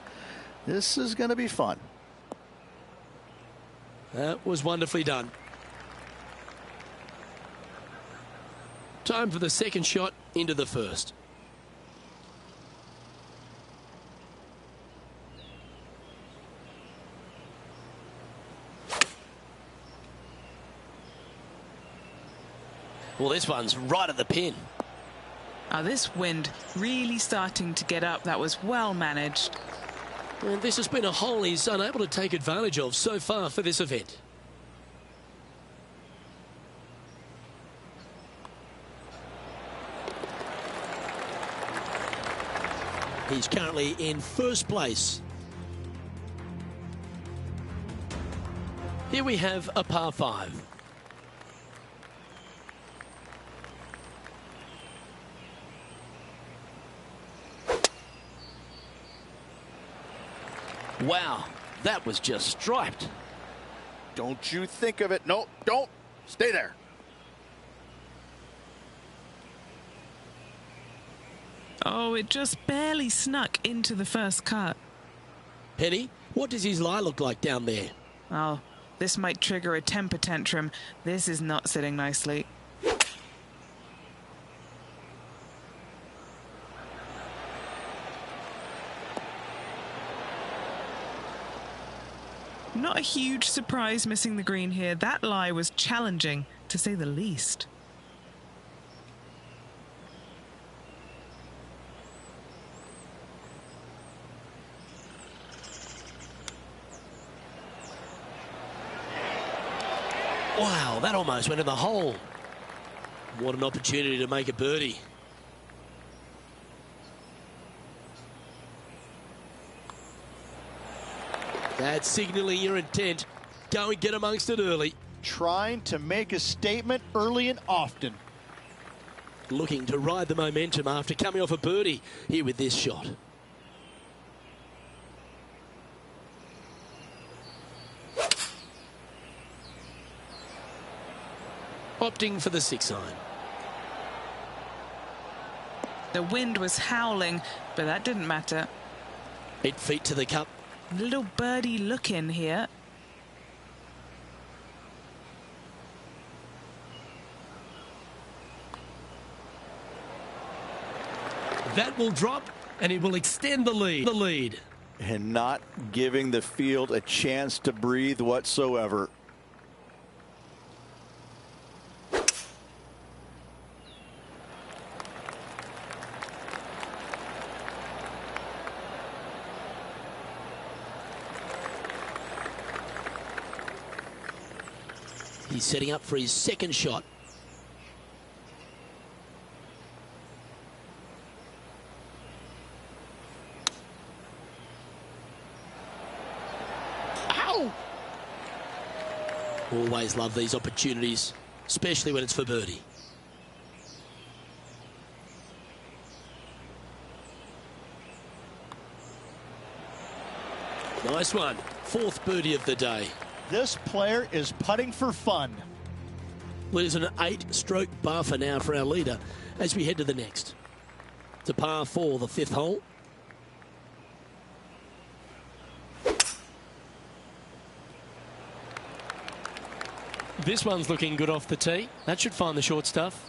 This is going to be fun. That was wonderfully done. Time for the second shot into the first. Well, this one's right at the pin. This wind really starting to get up. That was well managed. And this has been a hole he's unable to take advantage of so far for this event. He's currently in first place. Here we have a par 5. Wow, that was just striped. Don't you think of it. No, don't. Stay there. Oh, it just barely snuck into the first cut. Penny, what does his lie look like down there? Oh, this might trigger a temper tantrum. This is not sitting nicely. Not a huge surprise missing the green here. That lie was challenging, to say the least. Wow, that almost went in the hole. What an opportunity to make a birdie. That's signalling your intent. Go and get amongst it early. Trying to make a statement early and often. Looking to ride the momentum after coming off a birdie here with this shot. Opting for the 6-iron. The wind was howling, but that didn't matter. 8 feet to the cup. Little birdie look in here. That will drop, and it will extend the lead. And not giving the field a chance to breathe whatsoever. He's setting up for his second shot. Ow! Always love these opportunities, especially when it's for birdie. Nice one. 4th birdie of the day. This player is putting for fun. Well, there's an 8-stroke bar for now for our leader as we head to the next. It's a par 4, the 5th hole. This one's looking good off the tee. That should find the short stuff.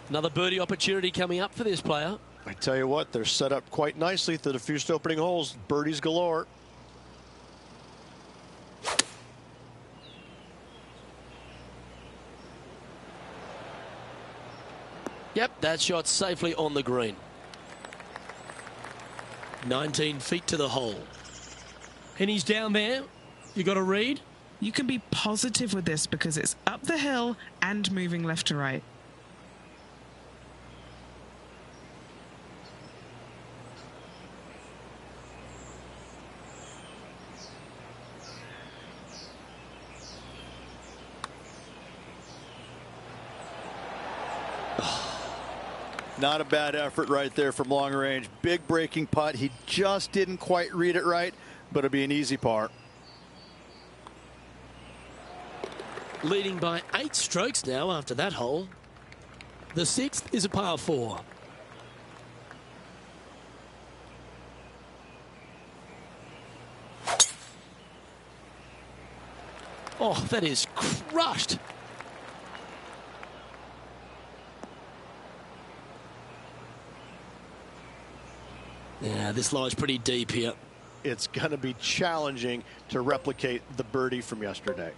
Another birdie opportunity coming up for this player. I tell you what, they're set up quite nicely through the first opening holes. Birdies galore. Yep, that shot safely on the green. 19 feet to the hole. And he's down there. You got a read? You can be positive with this because it's up the hill and moving left to right. Not a bad effort right there from long range. Big breaking putt. He just didn't quite read it right, but it'll be an easy par. Leading by 8 strokes now after that hole. The 6th is a par 4. Oh, that is crushed. Yeah, this lies pretty deep here. It's going to be challenging to replicate the birdie from yesterday.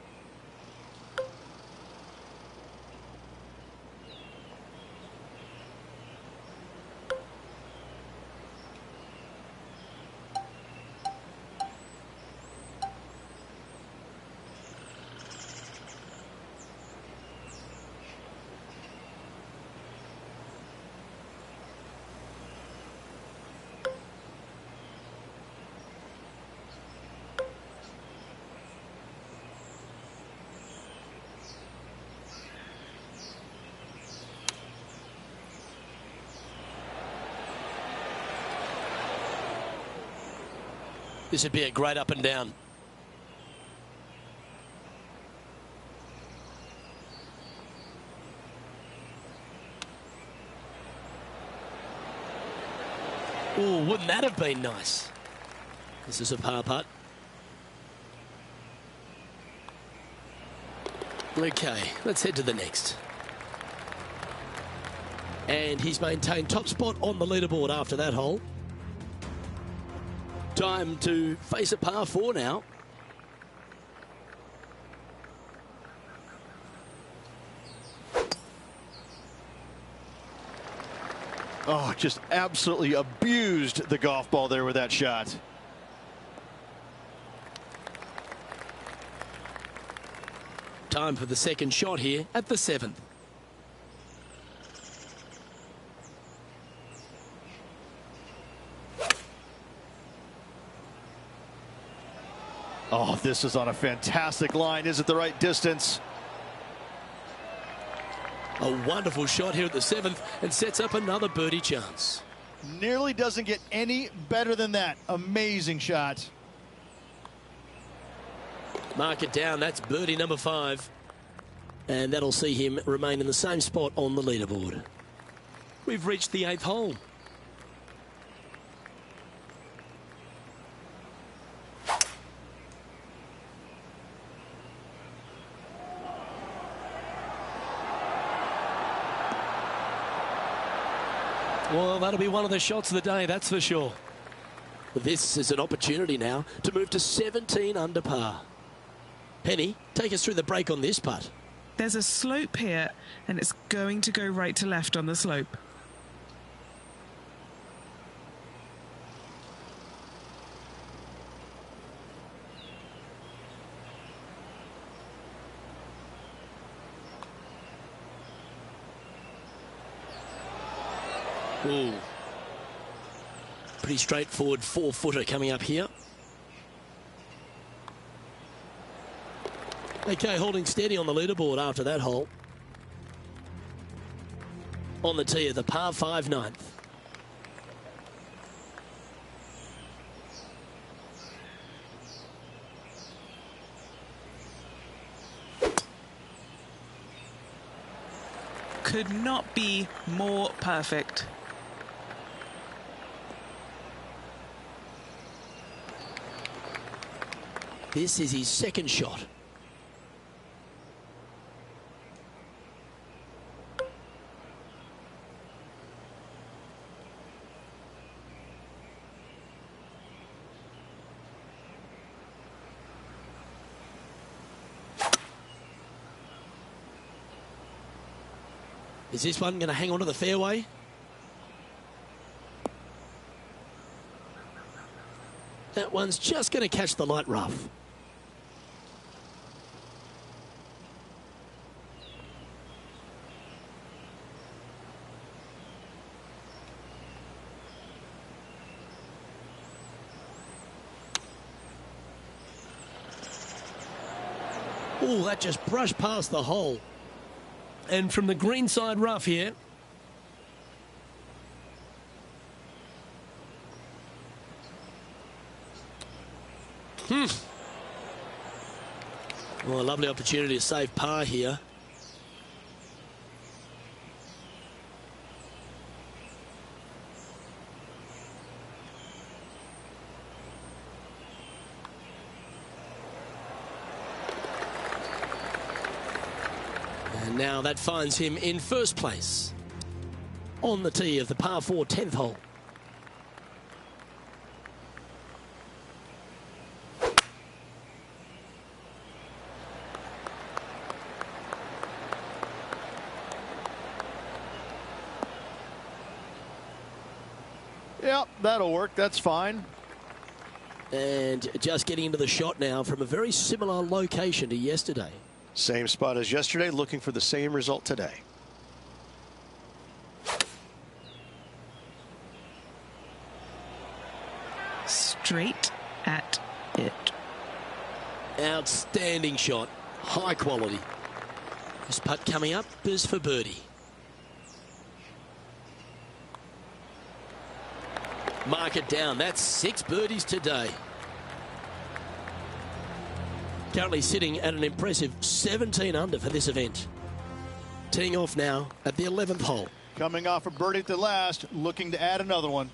This would be a great up and down. Oh, wouldn't that have been nice? This is a par putt. Okay, let's head to the next. And he's maintained top spot on the leaderboard after that hole. Time to face a par 4 now. Oh, just absolutely abused the golf ball there with that shot. Time for the second shot here at the 7th. Oh, this is on a fantastic line. Is it the right distance? A wonderful shot here at the 7th and sets up another birdie chance. Nearly doesn't get any better than that. Amazing shot. Mark it down. That's birdie number 5. And that'll see him remain in the same spot on the leaderboard. We've reached the 8th hole. Well, that'll be one of the shots of the day, that's for sure. This is an opportunity now to move to 17 under par. Penny, take us through the break on this putt. There's a slope here, and it's going to go right to left on the slope. Ooh. Pretty straightforward 4-footer coming up here. Okay, holding steady on the leaderboard after that hole. On the tee of the par 5 9th. Could not be more perfect. This is his second shot. Is this one going to hang on to the fairway? That one's just going to catch the light rough. Oh, that just brushed past the hole. And from the greenside rough here, Well, a lovely opportunity to save par here. And now that finds him in first place on the tee of the par 4 10th hole. Yep, that'll work. That's fine. And just getting into the shot now from a very similar location to yesterday. Same spot as yesterday, looking for the same result today. Straight at it. Outstanding shot. High quality. This putt coming up is for birdie. Mark it down. That's 6 birdies today. Currently sitting at an impressive 17 under for this event. Teeing off now at the 11th hole. Coming off a birdie at the last, looking to add another one.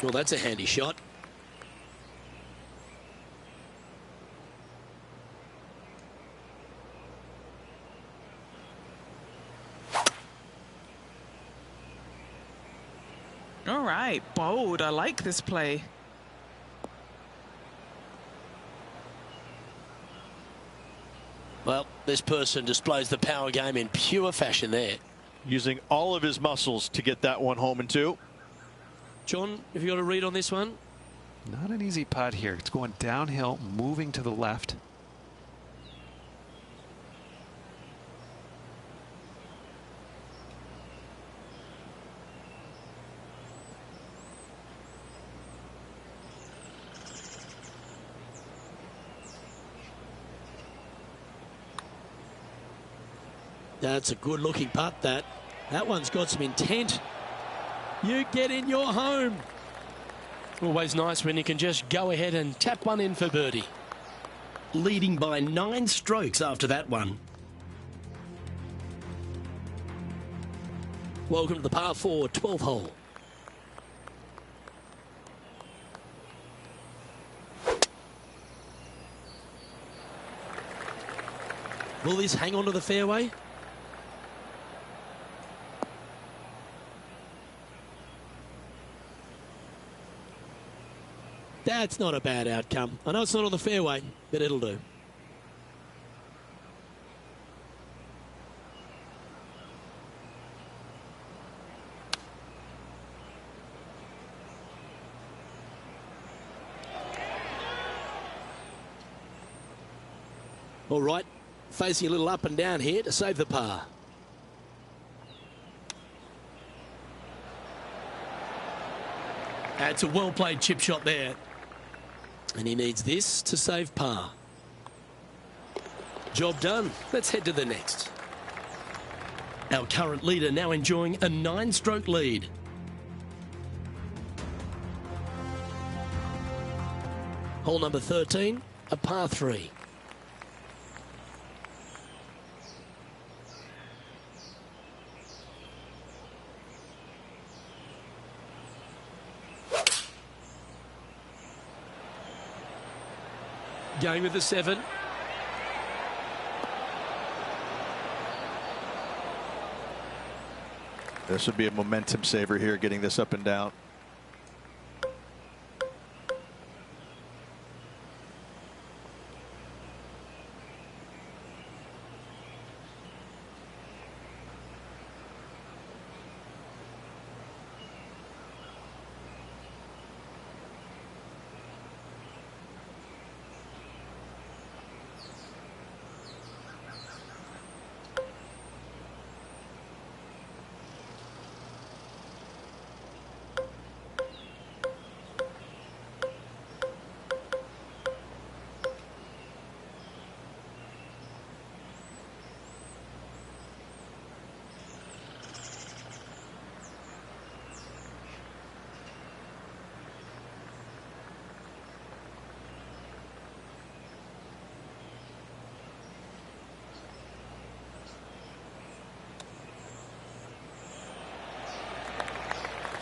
Well, that's a handy shot. All right, bold. I like this play. Well, this person displays the power game in pure fashion there. Using all of his muscles to get that one home in 2. John, have you got a read on this one? Not an easy putt here. It's going downhill, moving to the left. That's a good looking putt, that. That one's got some intent. You get in your home. Always nice when you can just go ahead and tap one in for birdie. Leading by 9 strokes after that one. Welcome to the par 4 12th hole. Will this hang on to the fairway? That's not a bad outcome. I know it's not on the fairway, but it'll do. All right, facing a little up and down here to save the par. That's a well-played chip shot there. And he needs this to save par. Job done. Let's head to the next. Our current leader now enjoying a 9-stroke lead. Hole number 13, a par 3. Going with the 7. This would be a momentum saver here, getting this up and down.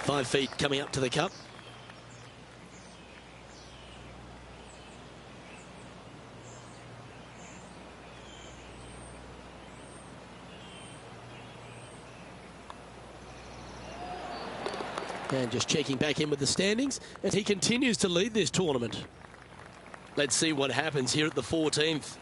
5 feet coming up to the cup. And just checking back in with the standings as he continues to lead this tournament. Let's see what happens here at the 14th.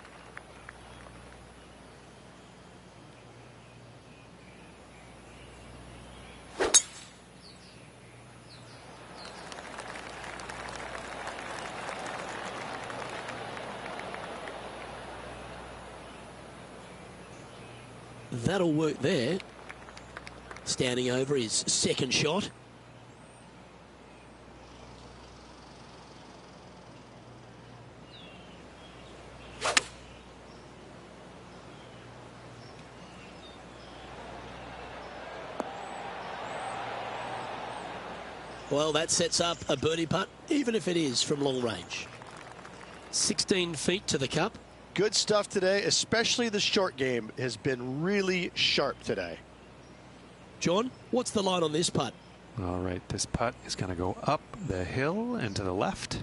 That'll work there. Standing over his second shot. Well, that sets up a birdie putt, even if it is from long range. 16 feet to the cup. Good stuff today, especially the short game has been really sharp today. John, what's the line on this putt? All right, this putt is going to go up the hill and to the left.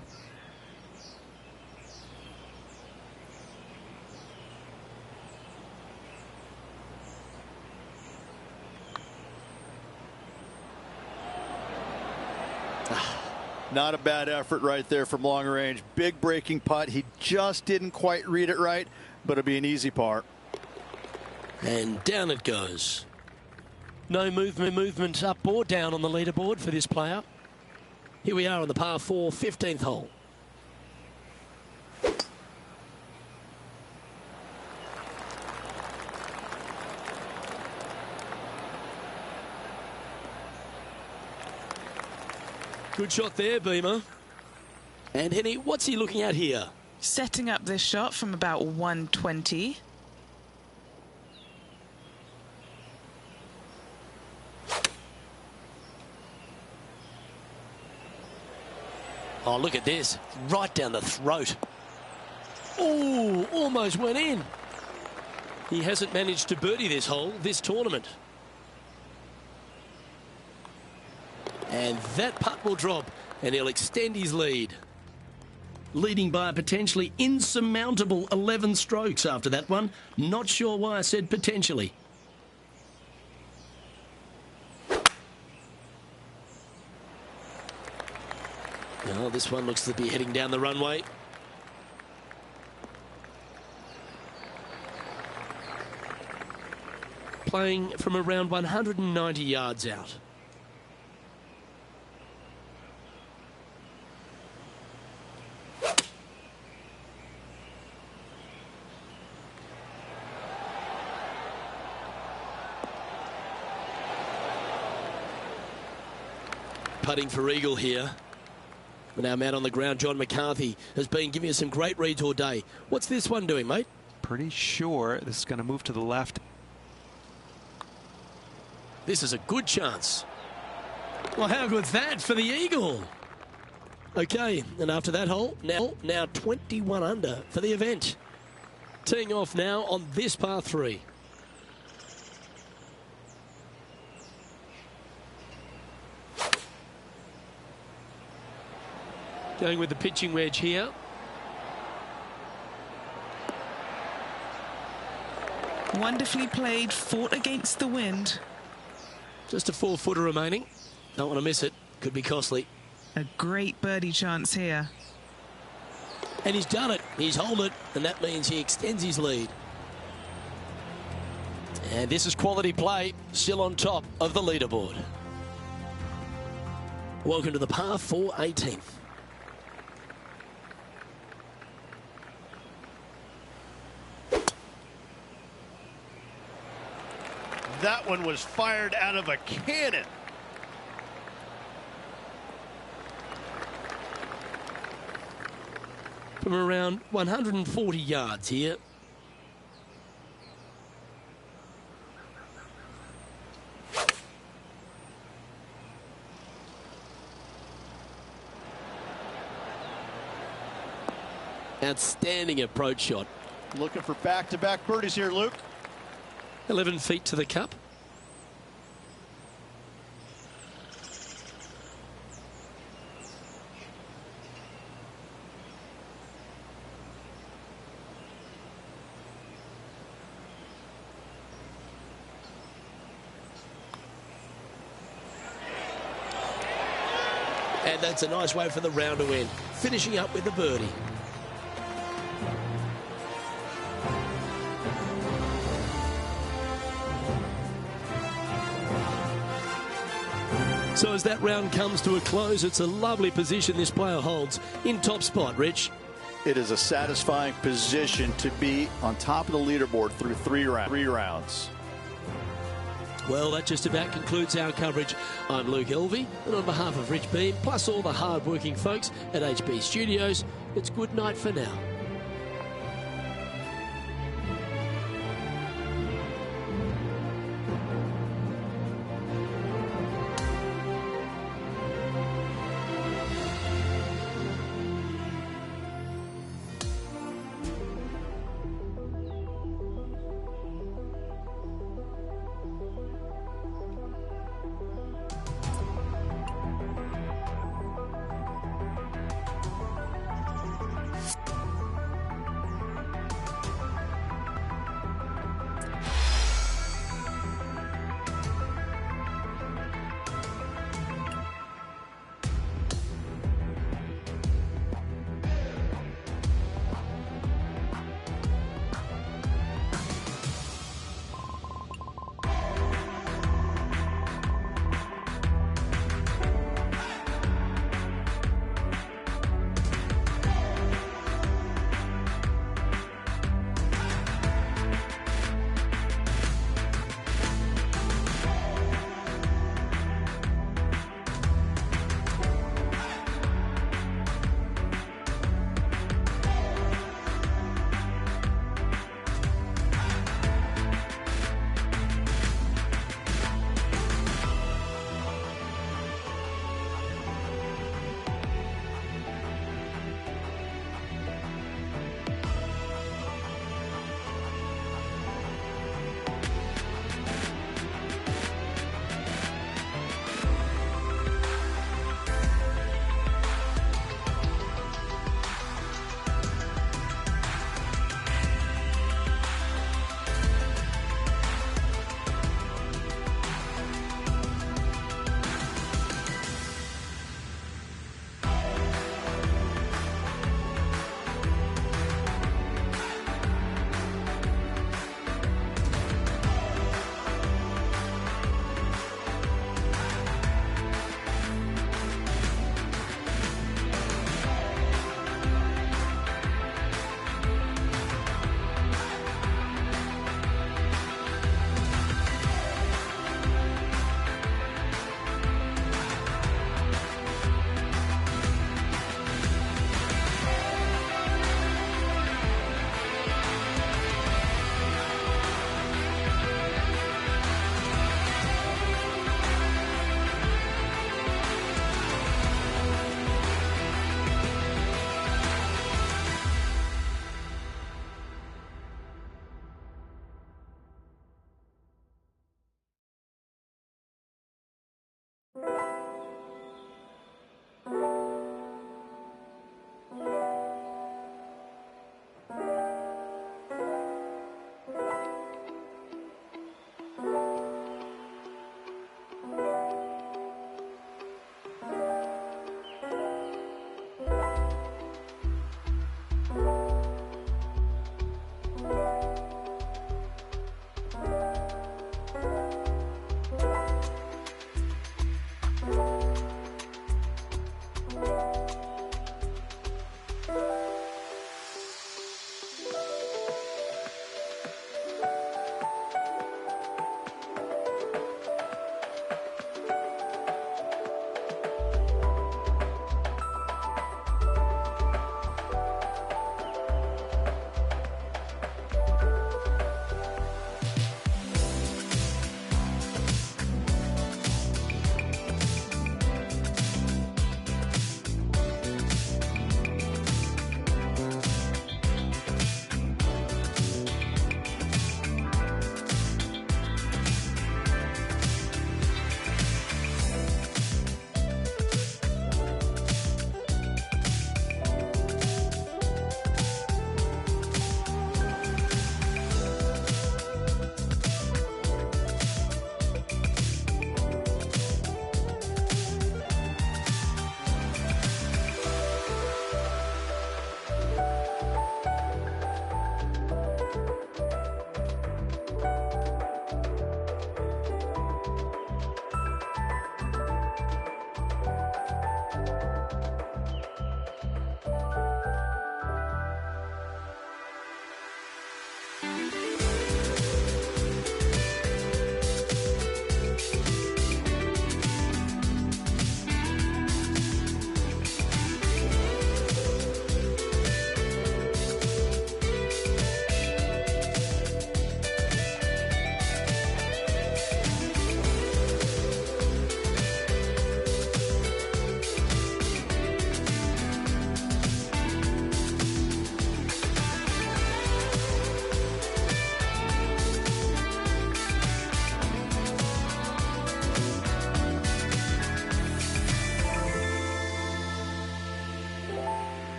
Not a bad effort right there from long range. Big breaking putt. He just didn't quite read it right, but it'll be an easy par. And down it goes. No movement up or down on the leaderboard for this player. Here we are on the par 4, 15th hole. Good shot there, Beamer. And Henny, what's he looking at here? Setting up this shot from about 120. Oh, look at this. Right down the throat. Oh, almost went in. He hasn't managed to birdie this hole, this tournament. And that putt will drop, and he'll extend his lead. Leading by a potentially insurmountable 11 strokes after that one. Not sure why I said potentially. Oh, this one looks to be heading down the runway. Playing from around 190 yards out. Putting for eagle here. And our man on the ground, John McCarthy, has been giving us some great reads all day. What's this one doing, mate? Pretty sure this is going to move to the left. This is a good chance. Well, how good's that for the eagle? Okay, and after that hole, now 21 under for the event. Teeing off now on this par 3. Going with the pitching wedge here. Wonderfully played, fought against the wind. Just a 4-footer remaining. Don't want to miss it. Could be costly. A great birdie chance here. And he's done it. He's holed it. And that means he extends his lead. And this is quality play. Still on top of the leaderboard. Welcome to the par 4 18th. That one was fired out of a cannon. From around 140 yards here. Outstanding approach shot. Looking for back-to-back birdies here, Luke. 11 feet to the cup. And that's a nice way for the round to end, finishing up with the birdie. So as that round comes to a close, it's a lovely position this player holds in top spot, Rich. It is a satisfying position to be on top of the leaderboard through three rounds. Well, that just about concludes our coverage. I'm Luke Elvey, and on behalf of Rich Beam, plus all the hard-working folks at HB Studios, it's good night for now.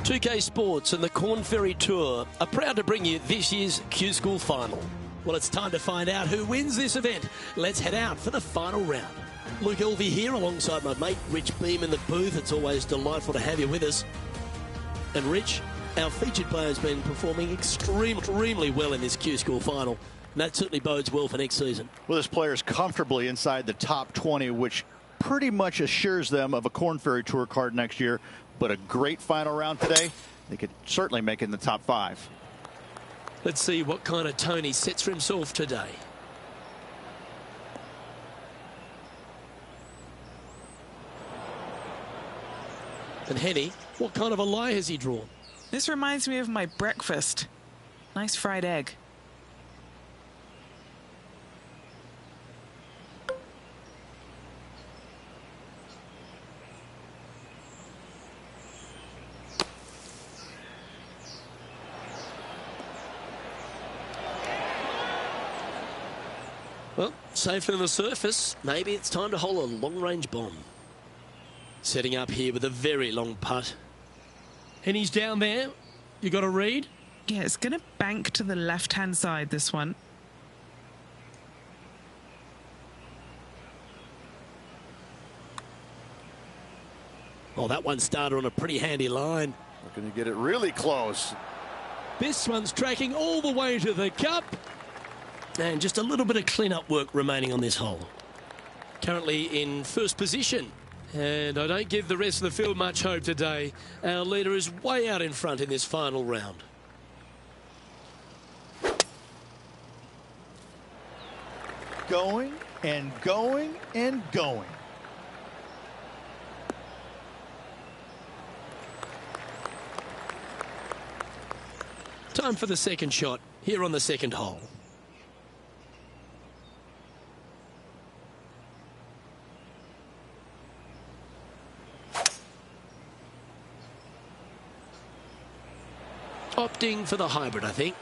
2K Sports and the Corn Ferry Tour are proud to bring you this year's Q School Final. Well, it's time to find out who wins this event. Let's head out for the final round. Luke Elvey here alongside my mate Rich Beam in the booth. It's always delightful to have you with us. And Rich, our featured player has been performing extremely well in this Q School Final. And that certainly bodes well for next season. Well, this player is comfortably inside the top 20, which pretty much assures them of a Corn Ferry Tour card next year. But a great final round today. They could certainly make it in the top 5. Let's see what kind of tone he sets for himself today. And Henny, what kind of a lie has he drawn? This reminds me of my breakfast. Nice fried egg. Well, safe on the surface. Maybe it's time to hole a long-range bomb. Setting up here with a very long putt. And he's down there. You got a read? Yeah, it's going to bank to the left-hand side, this one. Oh, that one started on a pretty handy line. Looking to get it really close. This one's tracking all the way to the cup. And just a little bit of clean-up work remaining on this hole. Currently in first position. And I don't give the rest of the field much hope today. Our leader is way out in front in this final round. Going and going and going. Time for the second shot here on the second hole. Opting for the hybrid, I think.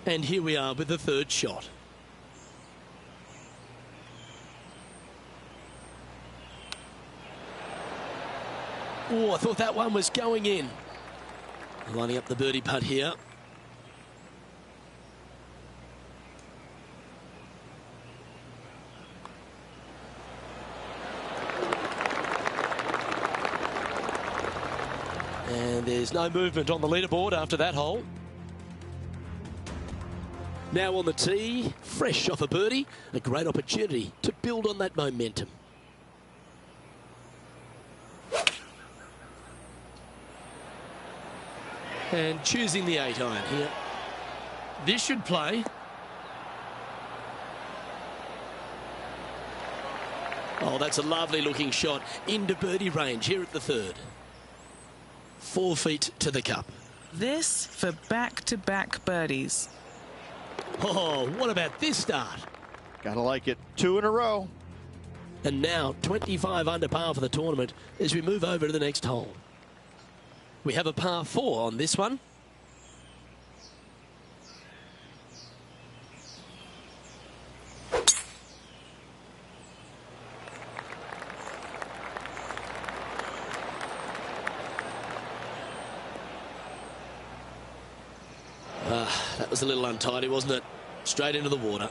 And here we are with the third shot. Oh, I thought that one was going in. Lining up the birdie putt here. And there's no movement on the leaderboard after that hole. Now on the tee, fresh off a birdie, a great opportunity to build on that momentum. And choosing the 8-iron here. This should play. Oh, that's a lovely looking shot into birdie range here at the third. 4 feet to the cup. This for back-to-back birdies. Oh, what about this start? Gotta like it. 2 in a row. And now 25 under par for the tournament as we move over to the next hole. We have a par 4 on this one. That was a little untidy, wasn't it? Straight into the water.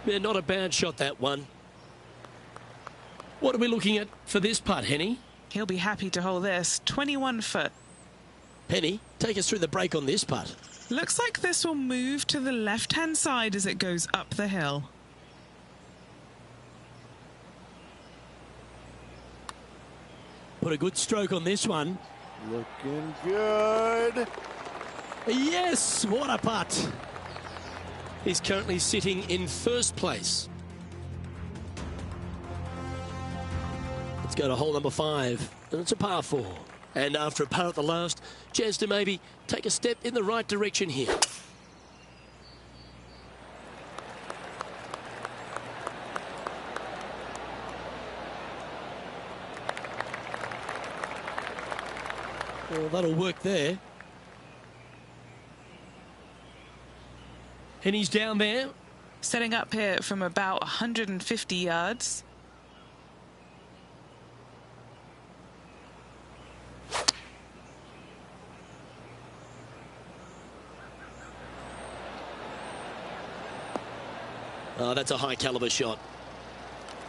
Yeah, not a bad shot, that one. What are we looking at for this putt, Henny? He'll be happy to hold this. 21 foot. Penny, take us through the break on this putt. Looks like this will move to the left-hand side as it goes up the hill. Put a good stroke on this one. Looking good. Yes, what a putt. He's currently sitting in first place. Let's go to hole number 5, and it's a par 4. And after a par at the last, chance to maybe take a step in the right direction here. Well, that'll work there. And he's down there. Setting up here from about 150 yards. Oh, that's a high caliber shot.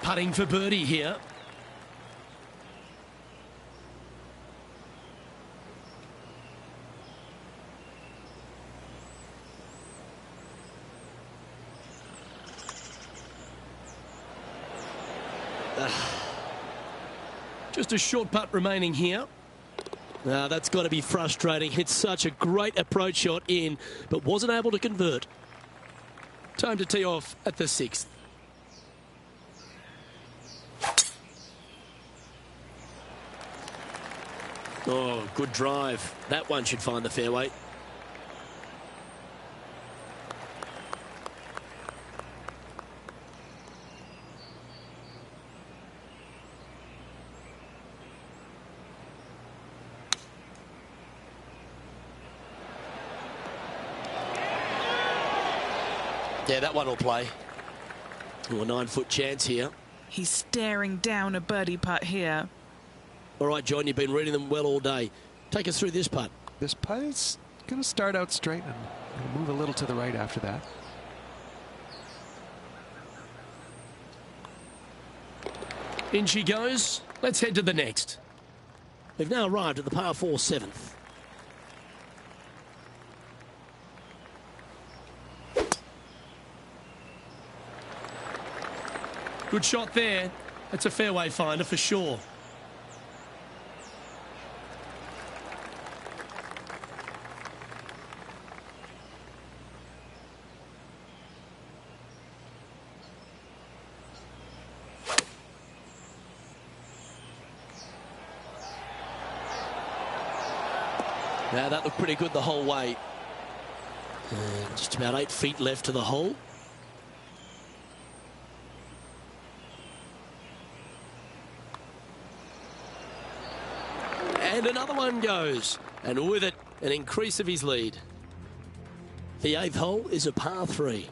Putting for birdie here. Just a short putt remaining here. That's got to be frustrating. It's such a great approach shot in, but wasn't able to convert. Time to tee off at the 6th. Oh, good drive. That one should find the fairway. Yeah, that one will play. Oh, a 9-foot chance here. He's staring down a birdie putt here. All right, John, you've been reading them well all day. Take us through this putt. This putt is going to start out straight and it'll move a little to the right after that. In she goes. Let's head to the next. We've now arrived at the par 4 7th. Good shot there. That's a fairway finder for sure. Now that looked pretty good the whole way. And just about 8 feet left to the hole. And another one goes. And with it, an increase of his lead. The 8th hole is a par 3.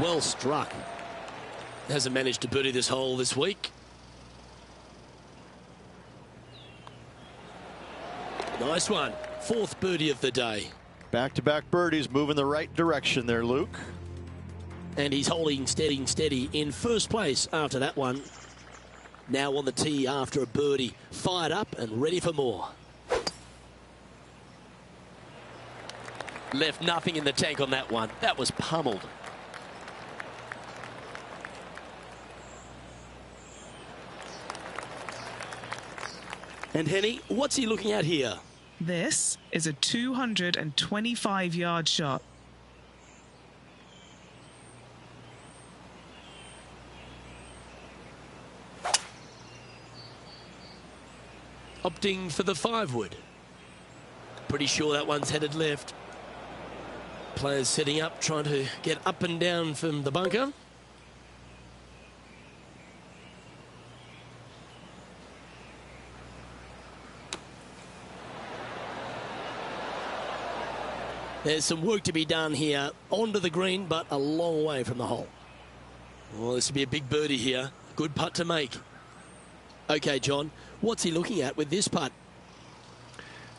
Well struck. Hasn't managed to birdie this hole this week. Nice one. 4th birdie of the day. Back-to-back birdies, moving the right direction there, Luke. And he's holding steady in first place after that one. Now on the tee after a birdie. Fired up and ready for more. Left nothing in the tank on that one. That was pummeled. And Henny, what's he looking at here? This is a 225-yard shot. Opting for the 5-wood. Pretty sure that one's headed left. Players setting up, trying to get up and down from the bunker. There's some work to be done here onto the green, but a long way from the hole. Well, this will be a big birdie here. Good putt to make. Okay, John, what's he looking at with this putt?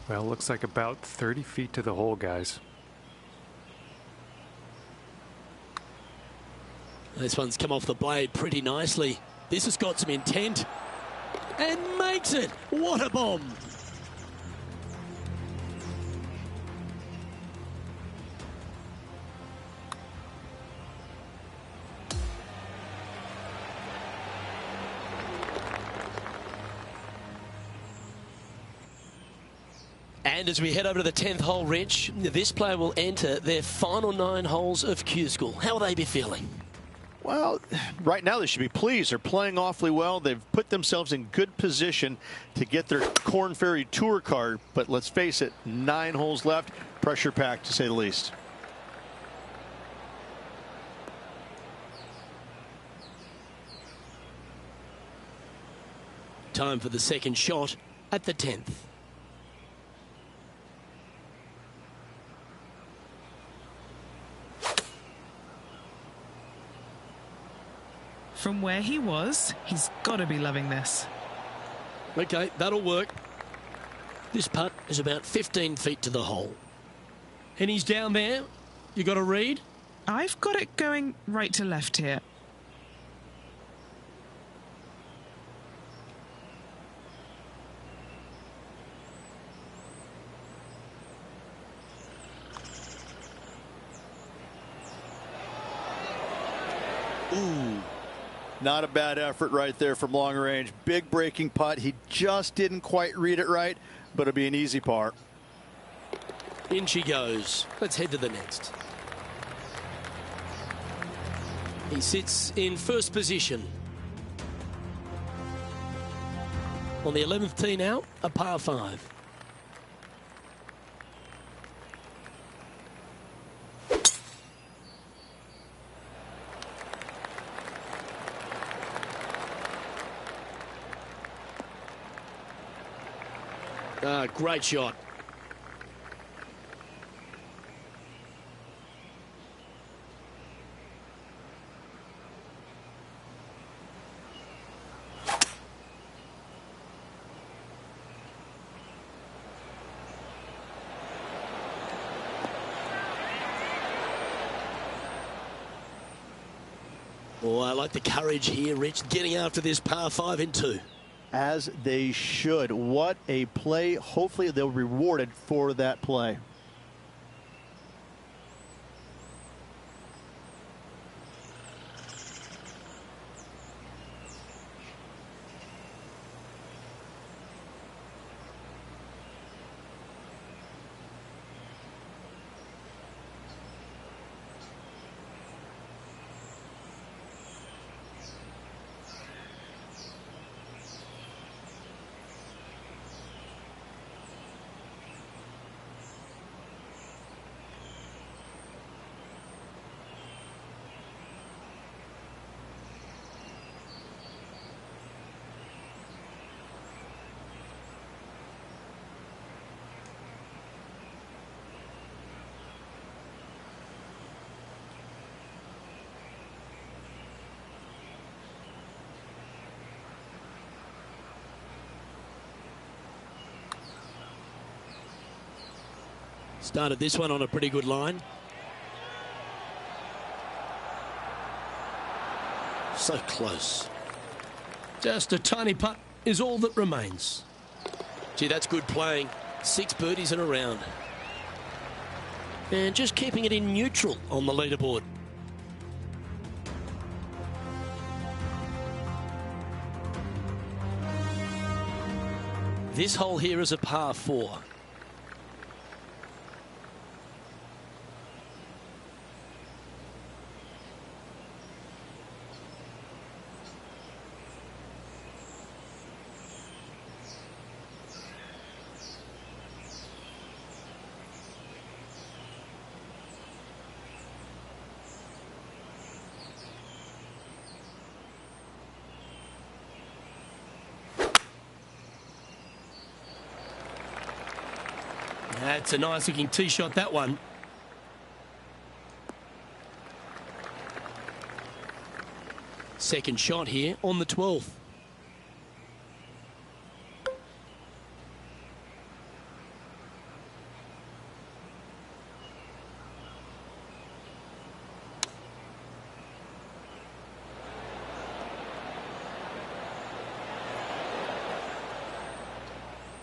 Well, looks like about 30 feet to the hole, guys. This one's come off the blade pretty nicely. This has got some intent. And makes it. What a bomb. And as we head over to the 10th hole, Rich, this player will enter their final 9 holes of Q School. How will they be feeling? Well, right now they should be pleased. They're playing awfully well. They've put themselves in good position to get their Korn Ferry Tour card. But let's face it, 9 holes left. Pressure packed, to say the least. Time for the second shot at the 10th. From where he was, he's got to be loving this. Okay, that'll work. This putt is about 15 feet to the hole. And he's down there. You got a read? I've got it going right to left here. Ooh. Not a bad effort right there from long range. Big breaking putt. He just didn't quite read it right, but it'll be an easy par. In she goes. Let's head to the next. He sits in first position. On the 11th tee now, a par 5. Great shot. Oh, I like the courage here, Rich, getting after this par 5 in 2. As they should. What a play. Hopefully they'll be rewarded for that play. Started this one on a pretty good line. So close. Just a tiny putt is all that remains. Gee, that's good playing. 6 birdies in a round. And just keeping it in neutral on the leaderboard. This hole here is a par 4. That's a nice looking tee shot, that one. Second shot here on the 12th.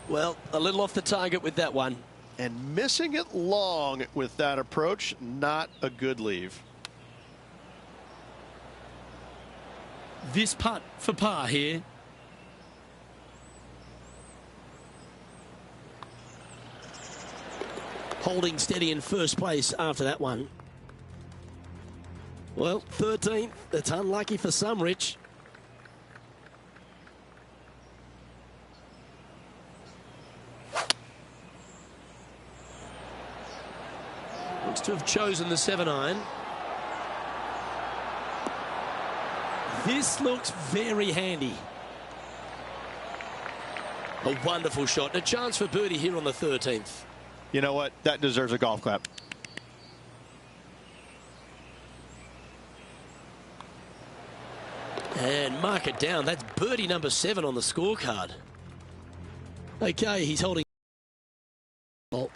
Well, a little off the target with that one. And missing it long with that approach, not a good leave. This putt for par here. holding steady in first place after that one. Well, 13th. It's unlucky for some, Rich. Looks to have chosen the 7-iron. This looks very handy. A wonderful shot. A chance for birdie here on the 13th. You know what? That deserves a golf clap. And mark it down. That's birdie number 7 on the scorecard. Okay, he's holding. Well,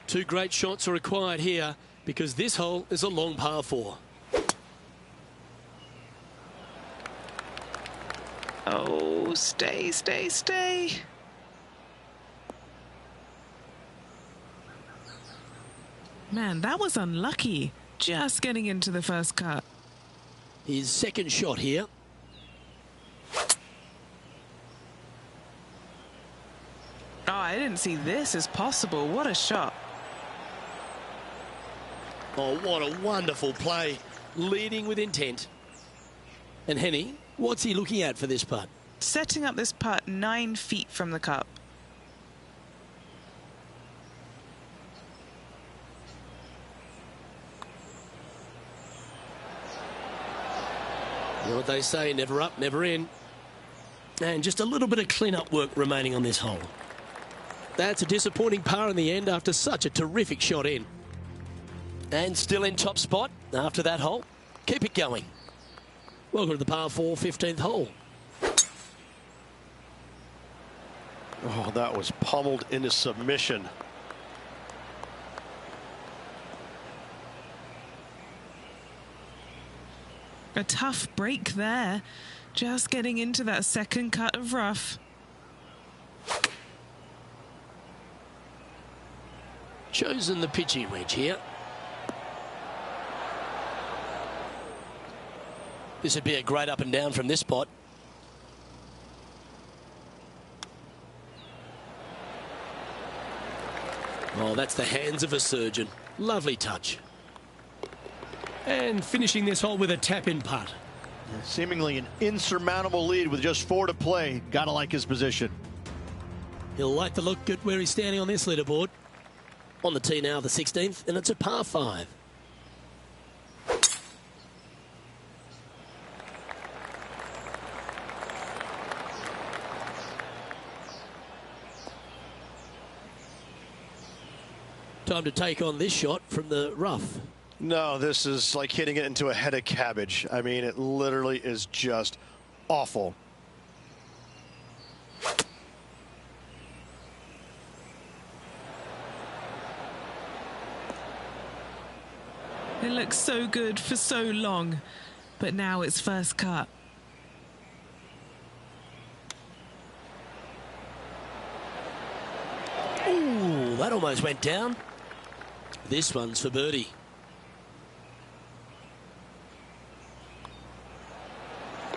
2 great shots are required here because this hole is a long par 4. Oh, stay, stay, stay. Man, that was unlucky. Just getting into the first cut. His second shot here. Oh, I didn't see this as possible. What a shot. Oh, what a wonderful play. Leading with intent. And Henny, what's he looking at for this putt? Setting up this putt 9 feet from the cup. You know what they say, never up, never in. And just a little bit of clean-up work remaining on this hole. That's a disappointing par in the end after such a terrific shot in. And still in top spot after that hole. Keep it going. Welcome to the par 4 15th hole. Oh, that was pummeled into submission. A tough break there. Just getting into that second cut of rough. Chosen the pitching wedge here. This would be a great up and down from this spot. Oh, that's the hands of a surgeon. Lovely touch. And finishing this hole with a tap-in putt. Seemingly an insurmountable lead with just 4 to play. Gotta like his position. He'll like the look at where he's standing on this leaderboard. On the tee now, the 16th, and it's a par 5. Time to take on this shot from the rough. No, this is like hitting it into a head of cabbage. I mean, it literally is just awful. It looks so good for so long, but now it's first cut. Ooh, that almost went down. This one's for birdie.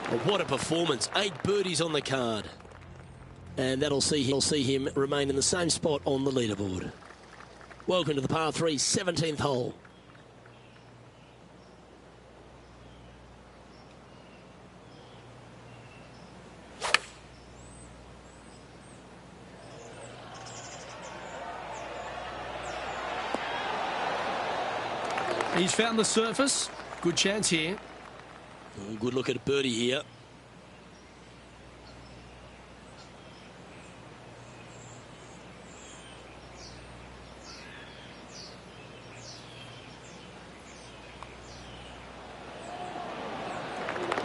Oh, what a performance. 8 birdies on the card. And that'll see him remain in the same spot on the leaderboard. Welcome to the par 3 17th hole. He's found the surface. Good chance here. Oh, good look at a birdie here.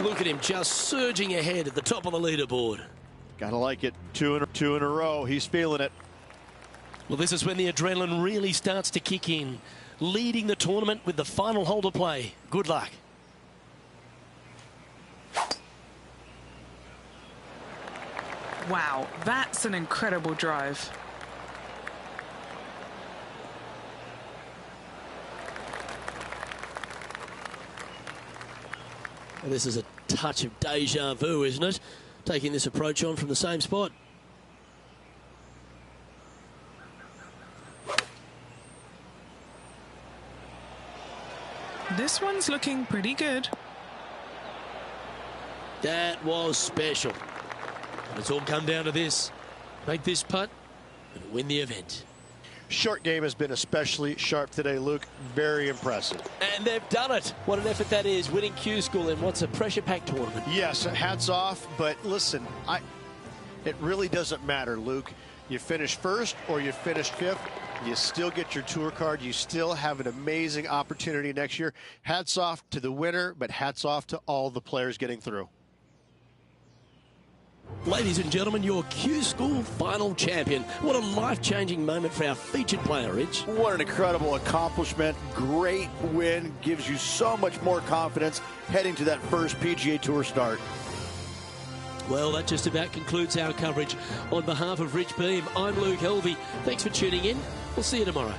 Look at him just surging ahead at the top of the leaderboard. Gotta like it. Two in a row. He's feeling it. Well, this is when the adrenaline really starts to kick in. Leading the tournament with the final hole to play. Good luck. Wow, that's an incredible drive. Well, this is a touch of deja vu, isn't it? Taking this approach on from the same spot. This one's looking pretty good. That was special. And it's all come down to this. Make this putt and win the event. Short game has been especially sharp today, Luke. Very impressive. And they've done it. What an effort that is, winning Q School in what's a pressure-packed tournament. Yes, hats off, but listen, it really doesn't matter, Luke. You finish first or you finish fifth, you still get your tour card. You still have an amazing opportunity next year. Hats off to the winner, but hats off to all the players getting through. Ladies and gentlemen, your Q School final champion. What a life-changing moment for our featured player, Rich. What an incredible accomplishment. Great win. Gives you so much more confidence heading to that first PGA Tour start. Well, that just about concludes our coverage. On behalf of Rich Beam, I'm Luke Helvey. Thanks for tuning in. We'll see you tomorrow.